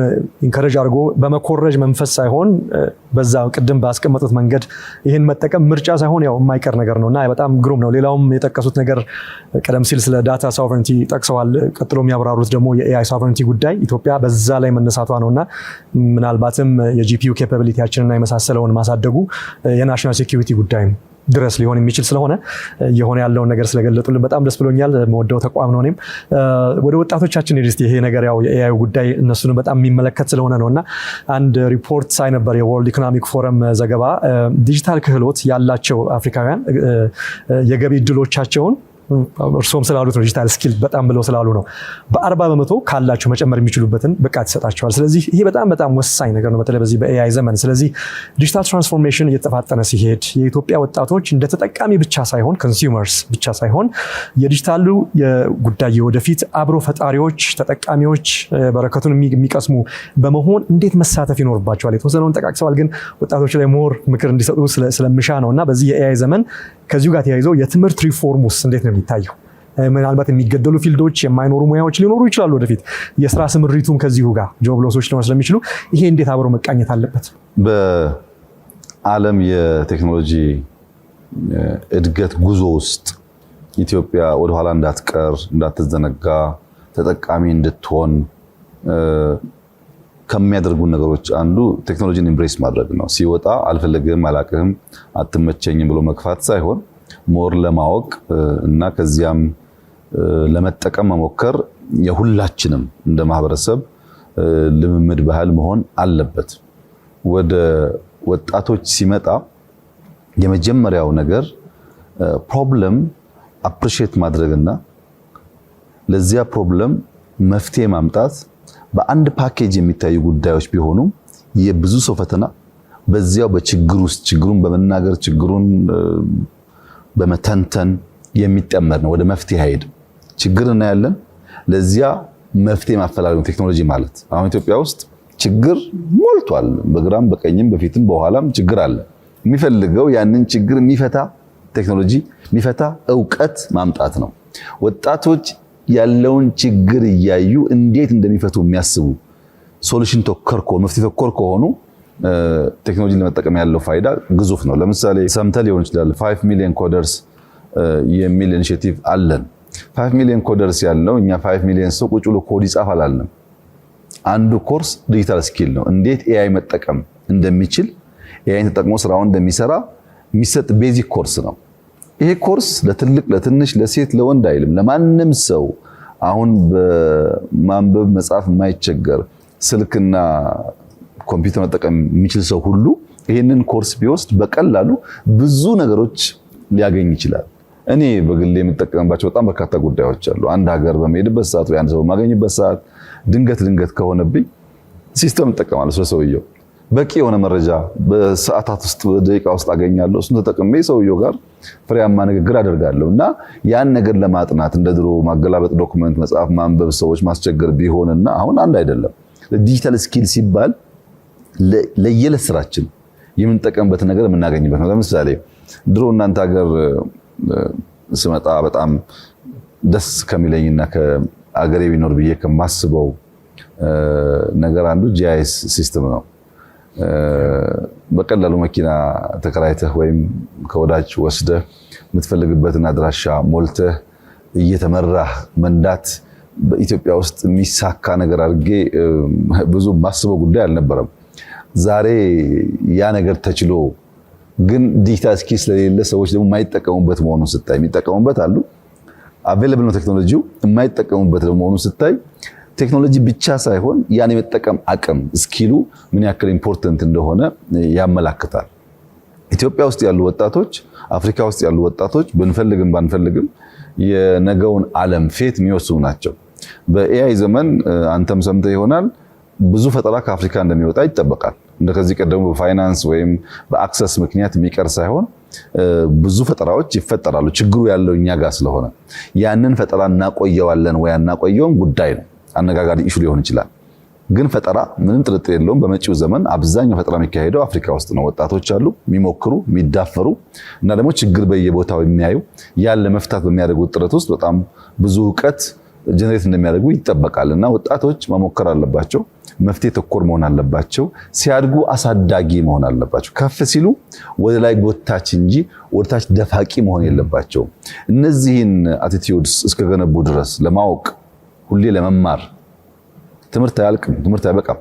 ኢንከሬጅ አድርጎ በመኮረጅ መንፈስ ሳይሆን በዛ ቅድም ባስቀመጡት መንገድ ይህን መጠቀም ምርጫ ሳይሆን ያው የማይቀር ነገር ነውና በጣም ግሩም ነው። ሌላውም የጠቀሱት ነገር ቀደም ሲል ስለ ዳታ ሶቨረንቲ ጠቅሰዋል። ቀጥሎ የሚያብራሩት ደግሞ የኤአይ ሶቨረንቲ ጉዳይ ኢትዮጵያ በዛ ላይ መነሳቷ ነውና ምናልባትም የጂፒዩ ኬፓቢሊቲያችንና የመሳሰለውን ማሳደጉ የናሽናል ሴኩሪቲ ጉዳይ ድረስ ሊሆን የሚችል ስለሆነ የሆነ ያለውን ነገር ስለገለጡልን በጣም ደስ ብሎኛል። መወደው ተቋም ነው። እኔም ወደ ወጣቶቻችን ሄድስቲ ይሄ ነገር ያው የኤአይ ጉዳይ እነሱን በጣም የሚመለከት ስለሆነ ነውና አንድ ሪፖርት ሳይ ነበር የወርልድ ኢኮኖሚክ ፎረም ዘገባ ዲጂታል ክህሎት ያላቸው አፍሪካውያን የገቢ እድሎቻቸውን እርሶም ስላሉት ነው ዲጂታል ስኪል በጣም ብለው ስላሉ ነው በ40% ካላቸው መጨመር የሚችሉበትን ብቃት ይሰጣቸዋል። ስለዚህ ይሄ በጣም ወሳኝ ነገር ነው በተለይ በዚህ በኤአይ ዘመን። ስለዚህ ዲጂታል ትራንስፎርሜሽን እየተፋጠነ ሲሄድ የኢትዮጵያ ወጣቶች እንደ ተጠቃሚ ብቻ ሳይሆን ኮንሱመርስ ብቻ ሳይሆን የዲጂታሉ ጉዳይ ወደፊት አብሮ ፈጣሪዎች፣ ተጠቃሚዎች በረከቱን የሚቀስሙ በመሆን እንዴት መሳተፍ ይኖርባቸዋል። የተወሰነውን ጠቃቅሰዋል፣ ግን ወጣቶች ላይ ሞር ምክር እንዲሰጡ ስለምሻ ነውና በዚህ የኤአይ ዘመን ከዚሁ ጋር ተያይዞ የትምህርት ሪፎርሙስ እንዴት ነው የሚታየው? ምናልባት የሚገደሉ ፊልዶች የማይኖሩ ሙያዎች ሊኖሩ ይችላሉ ወደፊት። የስራ ስምሪቱም ከዚሁ ጋር ጆብ ሎሶች ሊሆኑ ስለሚችሉ ይሄ እንዴት አብሮ መቃኘት አለበት?
በዓለም የቴክኖሎጂ እድገት ጉዞ ውስጥ ኢትዮጵያ ወደኋላ እንዳትቀር፣ እንዳትዘነጋ፣ ተጠቃሚ እንድትሆን ከሚያደርጉ ነገሮች አንዱ ቴክኖሎጂን ኢምብሬስ ማድረግ ነው። ሲወጣ አልፈልግም፣ አላቅህም፣ አትመቸኝም ብሎ መግፋት ሳይሆን ሞር ለማወቅ እና ከዚያም ለመጠቀም መሞከር የሁላችንም እንደ ማህበረሰብ ልምምድ ባህል መሆን አለበት። ወደ ወጣቶች ሲመጣ የመጀመሪያው ነገር ፕሮብለም አፕሪሺየት ማድረግና ለዚያ ፕሮብለም መፍትሄ ማምጣት በአንድ ፓኬጅ የሚታዩ ጉዳዮች ቢሆኑም የብዙ ሰው ፈተና በዚያው በችግር ውስጥ ችግሩን በመናገር ችግሩን በመተንተን የሚጠመር ነው። ወደ መፍትሄ አይሄድ። ችግር እናያለን፣ ለዚያ መፍትሄ ማፈላለግ ነው ቴክኖሎጂ ማለት። አሁን ኢትዮጵያ ውስጥ ችግር ሞልቷል። በግራም በቀኝም በፊትም በኋላም ችግር አለ። የሚፈልገው ያንን ችግር የሚፈታ ቴክኖሎጂ የሚፈታ ዕውቀት ማምጣት ነው። ወጣቶች ያለውን ችግር እያዩ እንዴት እንደሚፈቱ የሚያስቡ ሶሉሽን ተኮር ከሆኑ መፍትሄ ተኮር ከሆኑ ቴክኖሎጂን ለመጠቀም ያለው ፋይዳ ግዙፍ ነው። ለምሳሌ ሰምተህ ሊሆን ይችላል 5 ሚሊዮን ኮደርስ የሚል ኢኒሺየቲቭ አለን። 5 ሚሊዮን ኮደርስ ያለው እኛ 5 ሚሊዮን ሰው ቁጭ ብሎ ኮድ ይጻፋል አልንም። አንዱ ኮርስ ዲጂታል ስኪል ነው። እንዴት ኤአይ መጠቀም እንደሚችል ኤአይን ተጠቅሞ ስራውን እንደሚሰራ የሚሰጥ ቤዚክ ኮርስ ነው። ይሄ ኮርስ ለትልቅ ለትንሽ ለሴት ለወንድ አይልም። ለማንም ሰው አሁን በማንበብ መጻፍ የማይቸገር ስልክና ኮምፒውተር መጠቀም የሚችል ሰው ሁሉ ይሄንን ኮርስ ቢወስድ በቀላሉ ብዙ ነገሮች ሊያገኝ ይችላል። እኔ በግሌ የምጠቀምባቸው በጣም በርካታ ጉዳዮች አሉ። አንድ ሀገር በመሄድበት ሰዓት ወይ አንድ ሰው በማገኝበት ሰዓት ድንገት ከሆነብኝ ሲስተም እጠቀማለሁ ስለሰውየው። በቂ የሆነ መረጃ በሰዓታት ውስጥ በደቂቃ ውስጥ አገኛለሁ። እሱን ተጠቅሜ ሰውየው ጋር ፍሬያማ ንግግር አደርጋለሁ እና ያን ነገር ለማጥናት እንደ ድሮ ማገላበጥ፣ ዶክመንት መጽሐፍ ማንበብ ሰዎች ማስቸገር ቢሆንና አሁን አንድ አይደለም። ዲጂታል ስኪል ሲባል ለየለት ስራችን የምንጠቀምበት ነገር የምናገኝበት ነው። ለምሳሌ ድሮ እናንተ ሀገር ስመጣ በጣም ደስ ከሚለኝና ከአገሬ ቢኖር ብዬ ከማስበው ነገር አንዱ ጂአይኤስ ሲስተም ነው። በቀላሉ መኪና ተከራይተህ ወይም ከወዳጅ ወስደህ የምትፈልግበትን አድራሻ ሞልተህ እየተመራህ መንዳት በኢትዮጵያ ውስጥ የሚሳካ ነገር አድርጌ ብዙ ማስበው ጉዳይ አልነበረም። ዛሬ ያ ነገር ተችሎ ግን ዲጂታል ስኪል ስለሌለ ሰዎች ደግሞ የማይጠቀሙበት መሆኑን ስታይ፣ የሚጠቀሙበት አሉ አቬለብል ነው ቴክኖሎጂው፣ የማይጠቀሙበት መሆኑን ስታይ ቴክኖሎጂ ብቻ ሳይሆን ያን የመጠቀም አቅም ስኪሉ ምን ያክል ኢምፖርታንት እንደሆነ ያመላክታል። ኢትዮጵያ ውስጥ ያሉ ወጣቶች፣ አፍሪካ ውስጥ ያሉ ወጣቶች ብንፈልግም ባንፈልግም የነገውን ዓለም ፌት የሚወስኑ ናቸው። በኤአይ ዘመን አንተም ሰምተህ ይሆናል ብዙ ፈጠራ ከአፍሪካ እንደሚወጣ ይጠበቃል። እንደከዚህ ቀደሙ በፋይናንስ ወይም በአክሰስ ምክንያት የሚቀር ሳይሆን ብዙ ፈጠራዎች ይፈጠራሉ። ችግሩ ያለው እኛ ጋር ስለሆነ ያንን ፈጠራ እናቆየዋለን ወይ አናቆየውም ጉዳይ ነው። አነጋጋሪ ኢሹ ሊሆን ይችላል። ግን ፈጠራ ምንም ጥርጥር የለውም በመጪው ዘመን አብዛኛው ፈጠራ የሚካሄደው አፍሪካ ውስጥ ነው። ወጣቶች አሉ የሚሞክሩ የሚዳፈሩ እና ደግሞ ችግር በየቦታው የሚያዩ ያን ለመፍታት በሚያደርጉት ጥረት ውስጥ በጣም ብዙ እውቀት ጀነሬት እንደሚያደርጉ ይጠበቃል። እና ወጣቶች መሞከር አለባቸው፣ መፍትሄ ተኮር መሆን አለባቸው፣ ሲያድጉ አሳዳጊ መሆን አለባቸው። ከፍ ሲሉ ወደ ላይ ጎታች እንጂ ወደ ታች ደፋቂ መሆን የለባቸው። እነዚህን አቲቲዩድስ እስከገነቡ ድረስ ለማወቅ ሁሌ ለመማር ትምህርት አያልቅም፣ ትምህርት አይበቃም።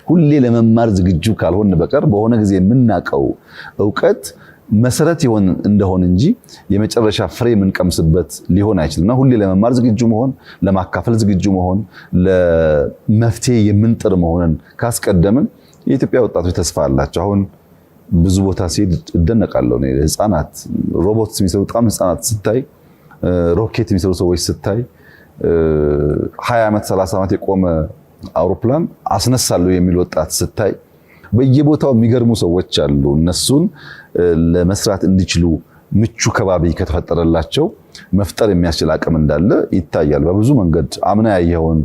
ሁሌ ለመማር ዝግጁ ካልሆን በቀር በሆነ ጊዜ የምናውቀው እውቀት መሰረት ይሆን እንደሆን እንጂ የመጨረሻ ፍሬ የምንቀምስበት ሊሆን አይችልምና ሁሌ ለመማር ዝግጁ መሆን፣ ለማካፈል ዝግጁ መሆን፣ ለመፍትሄ የምንጥር መሆንን ካስቀደምን የኢትዮጵያ ወጣቶች ተስፋ አላቸው። አሁን ብዙ ቦታ ሲሄድ እደነቃለሁ። ህፃናት ሮቦት የሚሰሩ በጣም ህፃናት ስታይ፣ ሮኬት የሚሰሩ ሰዎች ስታይ 20 ዓመት 30 ዓመት የቆመ አውሮፕላን አስነሳለሁ የሚል ወጣት ስታይ በየቦታው የሚገርሙ ሰዎች አሉ። እነሱን ለመስራት እንዲችሉ ምቹ ከባቢ ከተፈጠረላቸው መፍጠር የሚያስችል አቅም እንዳለ ይታያል በብዙ መንገድ። አምና ያየኸውን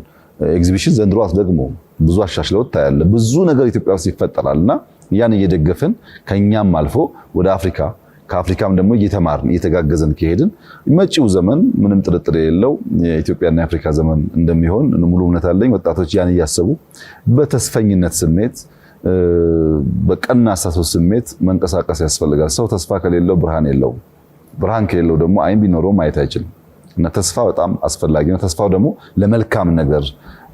ኤግዚቢሽን ዘንድሮ ደግሞ ብዙ አሻሽለው ታያለ። ብዙ ነገር ኢትዮጵያ ውስጥ ይፈጠራልና ያን እየደገፍን ከኛም አልፎ ወደ አፍሪካ ከአፍሪካም ደግሞ እየተማርን እየተጋገዘን ከሄድን መጪው ዘመን ምንም ጥርጥር የሌለው የኢትዮጵያና የአፍሪካ ዘመን እንደሚሆን ሙሉ እምነት አለኝ። ወጣቶች ያን እያሰቡ በተስፈኝነት ስሜት በቀና አስተሳሰብ ስሜት መንቀሳቀስ ያስፈልጋል። ሰው ተስፋ ከሌለው ብርሃን የለውም። ብርሃን ከሌለው ደግሞ አይን ቢኖረው ማየት አይችልም እና ተስፋ በጣም አስፈላጊ ነው። ተስፋው ደግሞ ለመልካም ነገር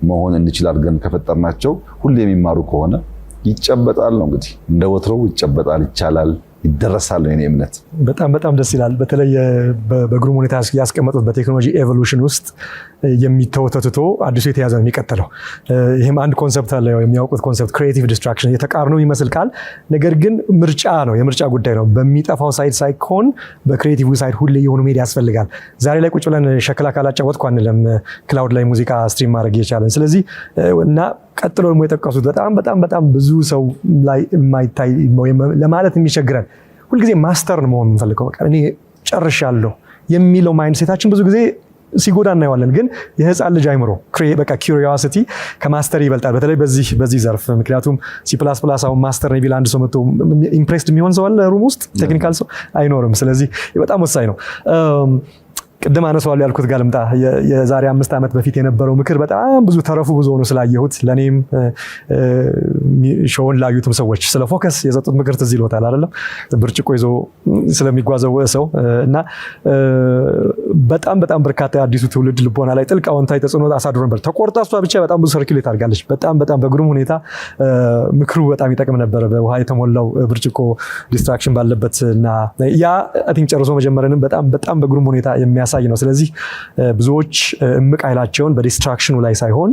መሆን እንችል አድርገን ከፈጠርናቸው ሁሌ የሚማሩ ከሆነ ይጨበጣል ነው እንግዲህ እንደ ወትሮው ይጨበጣል፣ ይቻላል፣ ይደረሳል የኔ እምነት።
በጣም በጣም ደስ ይላል። በተለይ በግሩም ሁኔታ ያስቀመጡት በቴክኖሎጂ ኤቮሉሽን ውስጥ የሚተወተትቶ አዲሱ የተያዘ ነው የሚቀጥለው። ይህም አንድ ኮንሰፕት አለ፣ የሚያውቁት ኮንሰፕት ክሪኤቲቭ ዲስትራክሽን፣ የተቃርኖ ይመስል ቃል ነገር ግን ምርጫ ነው፣ የምርጫ ጉዳይ ነው። በሚጠፋው ሳይድ ሳይሆን በክሪኤቲቭ ሳይድ ሁሌ የሆኑ ሜዲያ ያስፈልጋል። ዛሬ ላይ ቁጭ ብለን ሸክላ ካላጫወትኩ አንልም ክላውድ ላይ ሙዚቃ ስትሪም ማድረግ የቻለን። ስለዚህ እና ቀጥሎ ደግሞ የጠቀሱት በጣም ብዙ ሰው ላይ የማይታይ ለማለት የሚቸግረን ሁልጊዜ ማስተር መሆን የምንፈልገው በቃ እኔ ጨርሻለሁ የሚለው ማይንድ ሴታችን ብዙ ጊዜ ሲጎዳ እናየዋለን። ግን የህፃን ልጅ አይምሮ በቃ ኪዩሪዮሲቲ ከማስተር ይበልጣል፣ በተለይ በዚህ ዘርፍ። ምክንያቱም C++ አሁን ማስተር ነው ቢል አንድ ሰው መጥቶ ኢምፕሬስድ የሚሆን ሰው አለ ሩም ውስጥ? ቴክኒካል ሰው አይኖርም። ስለዚህ በጣም ወሳኝ ነው። ቅድም አነሳዋለሁ ያልኩት ጋር ልምጣ። የዛሬ 5 ዓመት በፊት የነበረው ምክር በጣም ብዙ ተረፉ ብዙ ሆኖ ስላየሁት ለኔም ሾውን ላዩትም ሰዎች ስለ ፎከስ የሰጡት ምክር ትዝ ይሎታል አይደለም? ብርጭቆ ይዞ ስለሚጓዘው ሰው እና በጣም በርካታ አዲሱ ትውልድ ልቦና ላይ ጥልቅ አዎንታዊ ተጽዕኖ አሳድሮ ነበር። ተቆርጣ እሷ ብቻ በጣም ብዙ ሰርኩሌት አድርጋለች። በጣም በግሩም ሁኔታ ምክሩ በጣም ይጠቅም ነበር። በውሃ የተሞላው ብርጭቆ ዲስትራክሽን ባለበት እና ያ አይ ቲንክ ጨርሶ መጀመረንም በጣም በግሩም ሁኔታ የሚያሳ የሚያሳይ ነው። ስለዚህ ብዙዎች እምቅ ኃይላቸውን በዲስትራክሽኑ ላይ ሳይሆን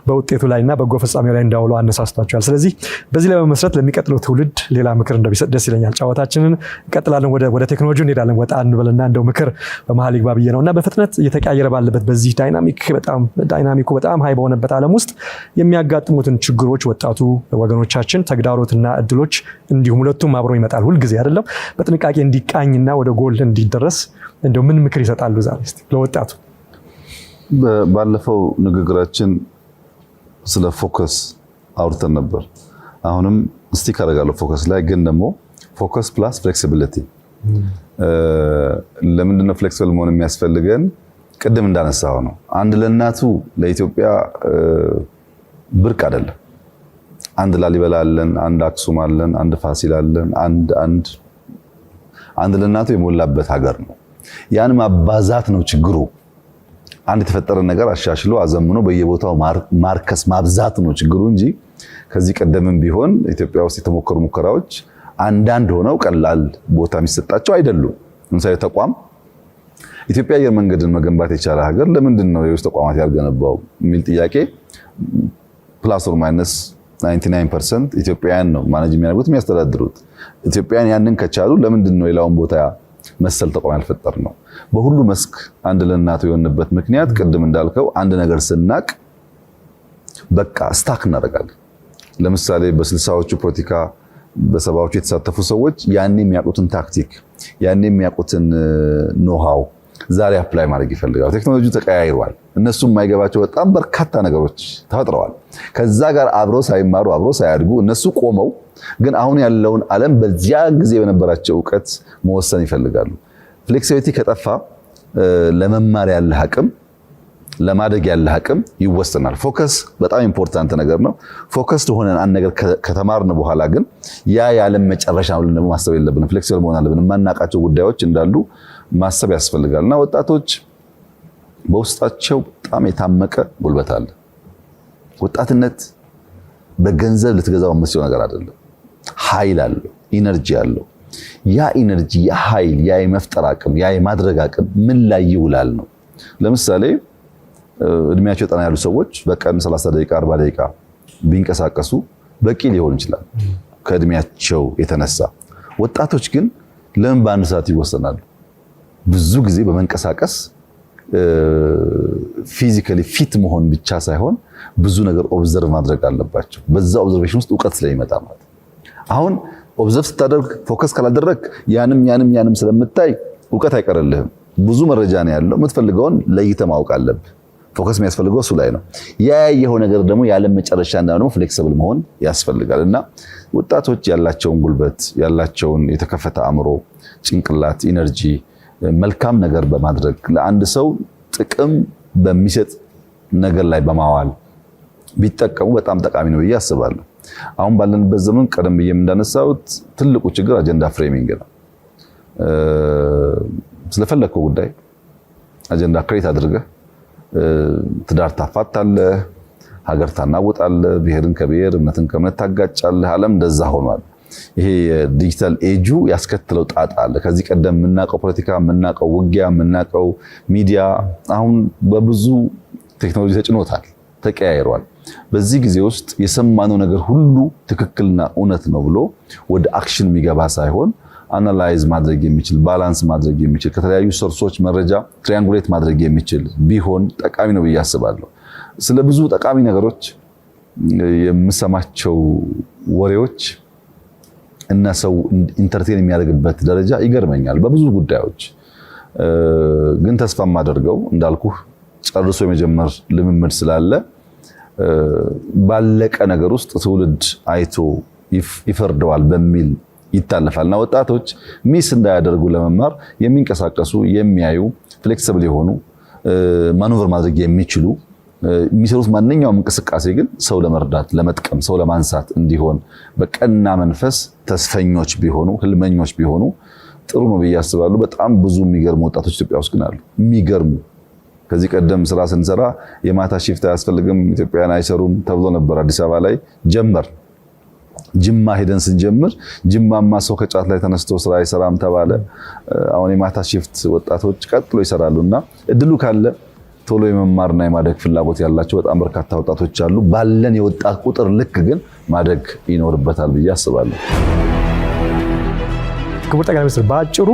በውጤቱ ላይና በጎ ፍጻሜው ላይ እንዳውሉ አነሳስቷቸዋል። ስለዚህ በዚህ ላይ በመመስረት ለሚቀጥለው ትውልድ ሌላ ምክር እንደሚሰጥ ደስ ይለኛል። ጨዋታችንን እንቀጥላለን። ወደ ቴክኖሎጂ እንሄዳለን። ወጣ እንበልና እንደው ምክር በመሀል ይግባ ብዬ ነው እና በፍጥነት እየተቀያየረ ባለበት በዚህ ዳይናሚኩ በጣም ሀይ በሆነበት ዓለም ውስጥ የሚያጋጥሙትን ችግሮች ወጣቱ ወገኖቻችን ተግዳሮትና እድሎች እንዲሁም ሁለቱም አብሮ ይመጣል ሁልጊዜ አይደለም በጥንቃቄ እንዲቃኝና ወደ ጎል እንዲደረስ እንደው ምን ምክር ይሰጣሉ ዛሬ እስቲ ለወጣቱ?
ባለፈው ንግግራችን ስለ ፎከስ አውርተን ነበር። አሁንም ስቲክ አደርጋለሁ ፎከስ ላይ ግን ደግሞ ፎከስ ፕላስ ፍሌክሲቢሊቲ። ለምንድነው ፍሌክሲብል መሆን የሚያስፈልገን? ቅድም እንዳነሳው ነው። አንድ ለእናቱ ለኢትዮጵያ ብርቅ አይደለም። አንድ ላሊበላ አለን፣ አንድ አክሱም አለን፣ አንድ ፋሲል አለን። አንድ ለእናቱ የሞላበት ሀገር ነው። ያን ማባዛት ነው ችግሩ። አንድ የተፈጠረ ነገር አሻሽሎ አዘምኖ በየቦታው ማርከስ ማብዛት ነው ችግሩ እንጂ ከዚህ ቀደምም ቢሆን ኢትዮጵያ ውስጥ የተሞከሩ ሙከራዎች አንዳንድ ሆነው ቀላል ቦታ የሚሰጣቸው አይደሉም። ለምሳሌ ተቋም ኢትዮጵያ አየር መንገድን መገንባት የቻለ ሀገር ለምንድን ነው የውስጥ ተቋማት ያልገነባው የሚል ጥያቄ ፕላስ ኦር ማይነስ 99% ኢትዮጵያውያን ነው ማኔጅ የሚያደርጉት የሚያስተዳድሩት። ኢትዮጵያውያን ያንን ከቻሉ ለምንድን ነው ሌላውን ቦታ መሰል ተቋም ያልፈጠር ነው? በሁሉ መስክ አንድ ለእናቱ የሆነበት ምክንያት ቅድም እንዳልከው አንድ ነገር ስናቅ በቃ ስታክ እናደርጋለን። ለምሳሌ በ60ዎቹ ፖለቲካ በሰባዎቹ የተሳተፉ ሰዎች ያኔ የሚያውቁትን ታክቲክ ያኔ የሚያውቁትን ኖሃው ዛሬ አፕላይ ማድረግ ይፈልጋሉ። ቴክኖሎጂው ተቀያይሯል። እነሱም የማይገባቸው በጣም በርካታ ነገሮች ተፈጥረዋል። ከዛ ጋር አብረው ሳይማሩ አብረው ሳያድጉ እነሱ ቆመው ግን አሁን ያለውን ዓለም በዚያ ጊዜ በነበራቸው እውቀት መወሰን ይፈልጋሉ። ፍሌክሲቢሊቲ ከጠፋ ለመማር ያለ አቅም ለማደግ ያለ አቅም ይወሰናል። ፎከስ በጣም ኢምፖርታንት ነገር ነው። ፎከስ ሆነን አንድ ነገር ከተማርን በኋላ ግን ያ የዓለም መጨረሻ ነው ብለን ማሰብ የለብንም። ፍሌክሲብል መሆን አለብን። የማናውቃቸው ጉዳዮች እንዳሉ ማሰብ ያስፈልጋልና ወጣቶች በውስጣቸው በጣም የታመቀ ጉልበት አለ። ወጣትነት በገንዘብ ልትገዛው የምትችለው ነገር አይደለም። ኃይል አለው፣ ኢነርጂ አለው። ያ ኢነርጂ፣ ያ ኃይል፣ ያ የመፍጠር አቅም፣ ያ የማድረግ አቅም ምን ላይ ይውላል ነው። ለምሳሌ እድሜያቸው ጠና ያሉ ሰዎች በቀን 30 ደቂቃ 40 ደቂቃ ቢንቀሳቀሱ በቂ ሊሆን ይችላል ከእድሜያቸው የተነሳ። ወጣቶች ግን ለምን በአንድ ሰዓት ይወሰናሉ? ብዙ ጊዜ በመንቀሳቀስ ፊዚካሊ ፊት መሆን ብቻ ሳይሆን ብዙ ነገር ኦብዘርቭ ማድረግ አለባቸው። በዛ ኦብዘርቬሽን ውስጥ እውቀት ስለሚመጣ ማለት አሁን ኦብዘርቭ ስታደርግ ፎከስ ካላደረግ ያንም ስለምታይ እውቀት አይቀርልህም። ብዙ መረጃ ነው ያለው። የምትፈልገውን ለይተህ ማወቅ አለብህ። ፎከስ የሚያስፈልገው እሱ ላይ ነው። ያየኸው ነገር ደግሞ የዓለም መጨረሻ እና ደግሞ ፍሌክሲብል መሆን ያስፈልጋል እና ወጣቶች ያላቸውን ጉልበት ያላቸውን የተከፈተ አእምሮ፣ ጭንቅላት፣ ኢነርጂ መልካም ነገር በማድረግ ለአንድ ሰው ጥቅም በሚሰጥ ነገር ላይ በማዋል ቢጠቀሙ በጣም ጠቃሚ ነው ብዬ አስባለሁ። አሁን ባለንበት ዘመን ቀደም ብዬ እንዳነሳሁት ትልቁ ችግር አጀንዳ ፍሬሚንግ ነው። ስለፈለከው ጉዳይ አጀንዳ ክሬት አድርገህ ትዳር ታፋታለህ፣ ሀገር ታናውጣለህ፣ ብሔርን ከብሔር እምነትን ከእምነት ታጋጫለህ። ዓለም እንደዛ ሆኗል። ይሄ የዲጂታል ኤጁ ያስከተለው ጣጣ አለ። ከዚህ ቀደም የምናውቀው ፖለቲካ፣ የምናውቀው ውጊያ፣ የምናውቀው ሚዲያ አሁን በብዙ ቴክኖሎጂ ተጭኖታል፣ ተቀያይሯል። በዚህ ጊዜ ውስጥ የሰማነው ነገር ሁሉ ትክክልና እውነት ነው ብሎ ወደ አክሽን የሚገባ ሳይሆን አናላይዝ ማድረግ የሚችል ባላንስ ማድረግ የሚችል ከተለያዩ ሶርሶች መረጃ ትሪያንጉሌት ማድረግ የሚችል ቢሆን ጠቃሚ ነው ብዬ አስባለሁ። ስለ ብዙ ጠቃሚ ነገሮች የምሰማቸው ወሬዎች እና ሰው ኢንተርቴን የሚያደርግበት ደረጃ ይገርመኛል በብዙ ጉዳዮች። ግን ተስፋ የማደርገው እንዳልኩህ ጨርሶ የመጀመር ልምምድ ስላለ ባለቀ ነገር ውስጥ ትውልድ አይቶ ይፈርደዋል በሚል ይታለፋልና ወጣቶች ሚስ እንዳያደርጉ ለመማር የሚንቀሳቀሱ የሚያዩ ፍሌክሲብል የሆኑ ማኑቨር ማድረግ የሚችሉ የሚሰሩት ማንኛውም እንቅስቃሴ ግን ሰው ለመርዳት ለመጥቀም ሰው ለማንሳት እንዲሆን በቀና መንፈስ ተስፈኞች ቢሆኑ ህልመኞች ቢሆኑ ጥሩ ነው ብዬ አስባለሁ። በጣም ብዙ የሚገርሙ ወጣቶች ኢትዮጵያ ውስጥ ግን አሉ። የሚገርሙ ከዚህ ቀደም ስራ ስንሰራ የማታ ሽፍት አያስፈልግም ኢትዮጵያውያን አይሰሩም ተብሎ ነበር። አዲስ አበባ ላይ ጀመር። ጅማ ሄደን ስንጀምር ጅማማ ሰው ከጫት ላይ ተነስቶ ስራ አይሰራም ተባለ። አሁን የማታ ሽፍት ወጣቶች ቀጥሎ ይሰራሉና እድሉ ካለ ቶሎ የመማርና የማደግ ፍላጎት ያላቸው በጣም በርካታ ወጣቶች አሉ። ባለን የወጣት ቁጥር ልክ ግን ማደግ ይኖርበታል ብዬ አስባለሁ።
ክቡር ጠቅላይ ሚኒስትር በአጭሩ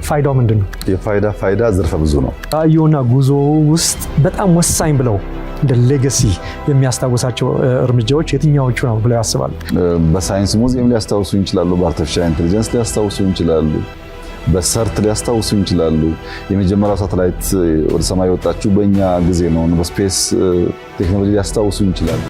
ፋይዳው ምንድን ነው?
የፋይዳ ዘርፈ ብዙ ነው።
ራዕዮና ጉዞ ውስጥ በጣም ወሳኝ ብለው እንደ ሌጋሲ የሚያስታውሳቸው እርምጃዎች የትኛዎቹ ነው ብለው ያስባሉ?
በሳይንስ ሙዚየም ሊያስታውሱ ይችላሉ። በአርቲፊሻል ኢንተለጀንስ ሊያስታውሱ ይችላሉ። በሰርት ሊያስታውሱ ይችላሉ። የመጀመሪያው ሳተላይት ወደ ሰማይ ወጣችው በእኛ ጊዜ ነው። በስፔስ ቴክኖሎጂ ሊያስታውሱ ይችላሉ።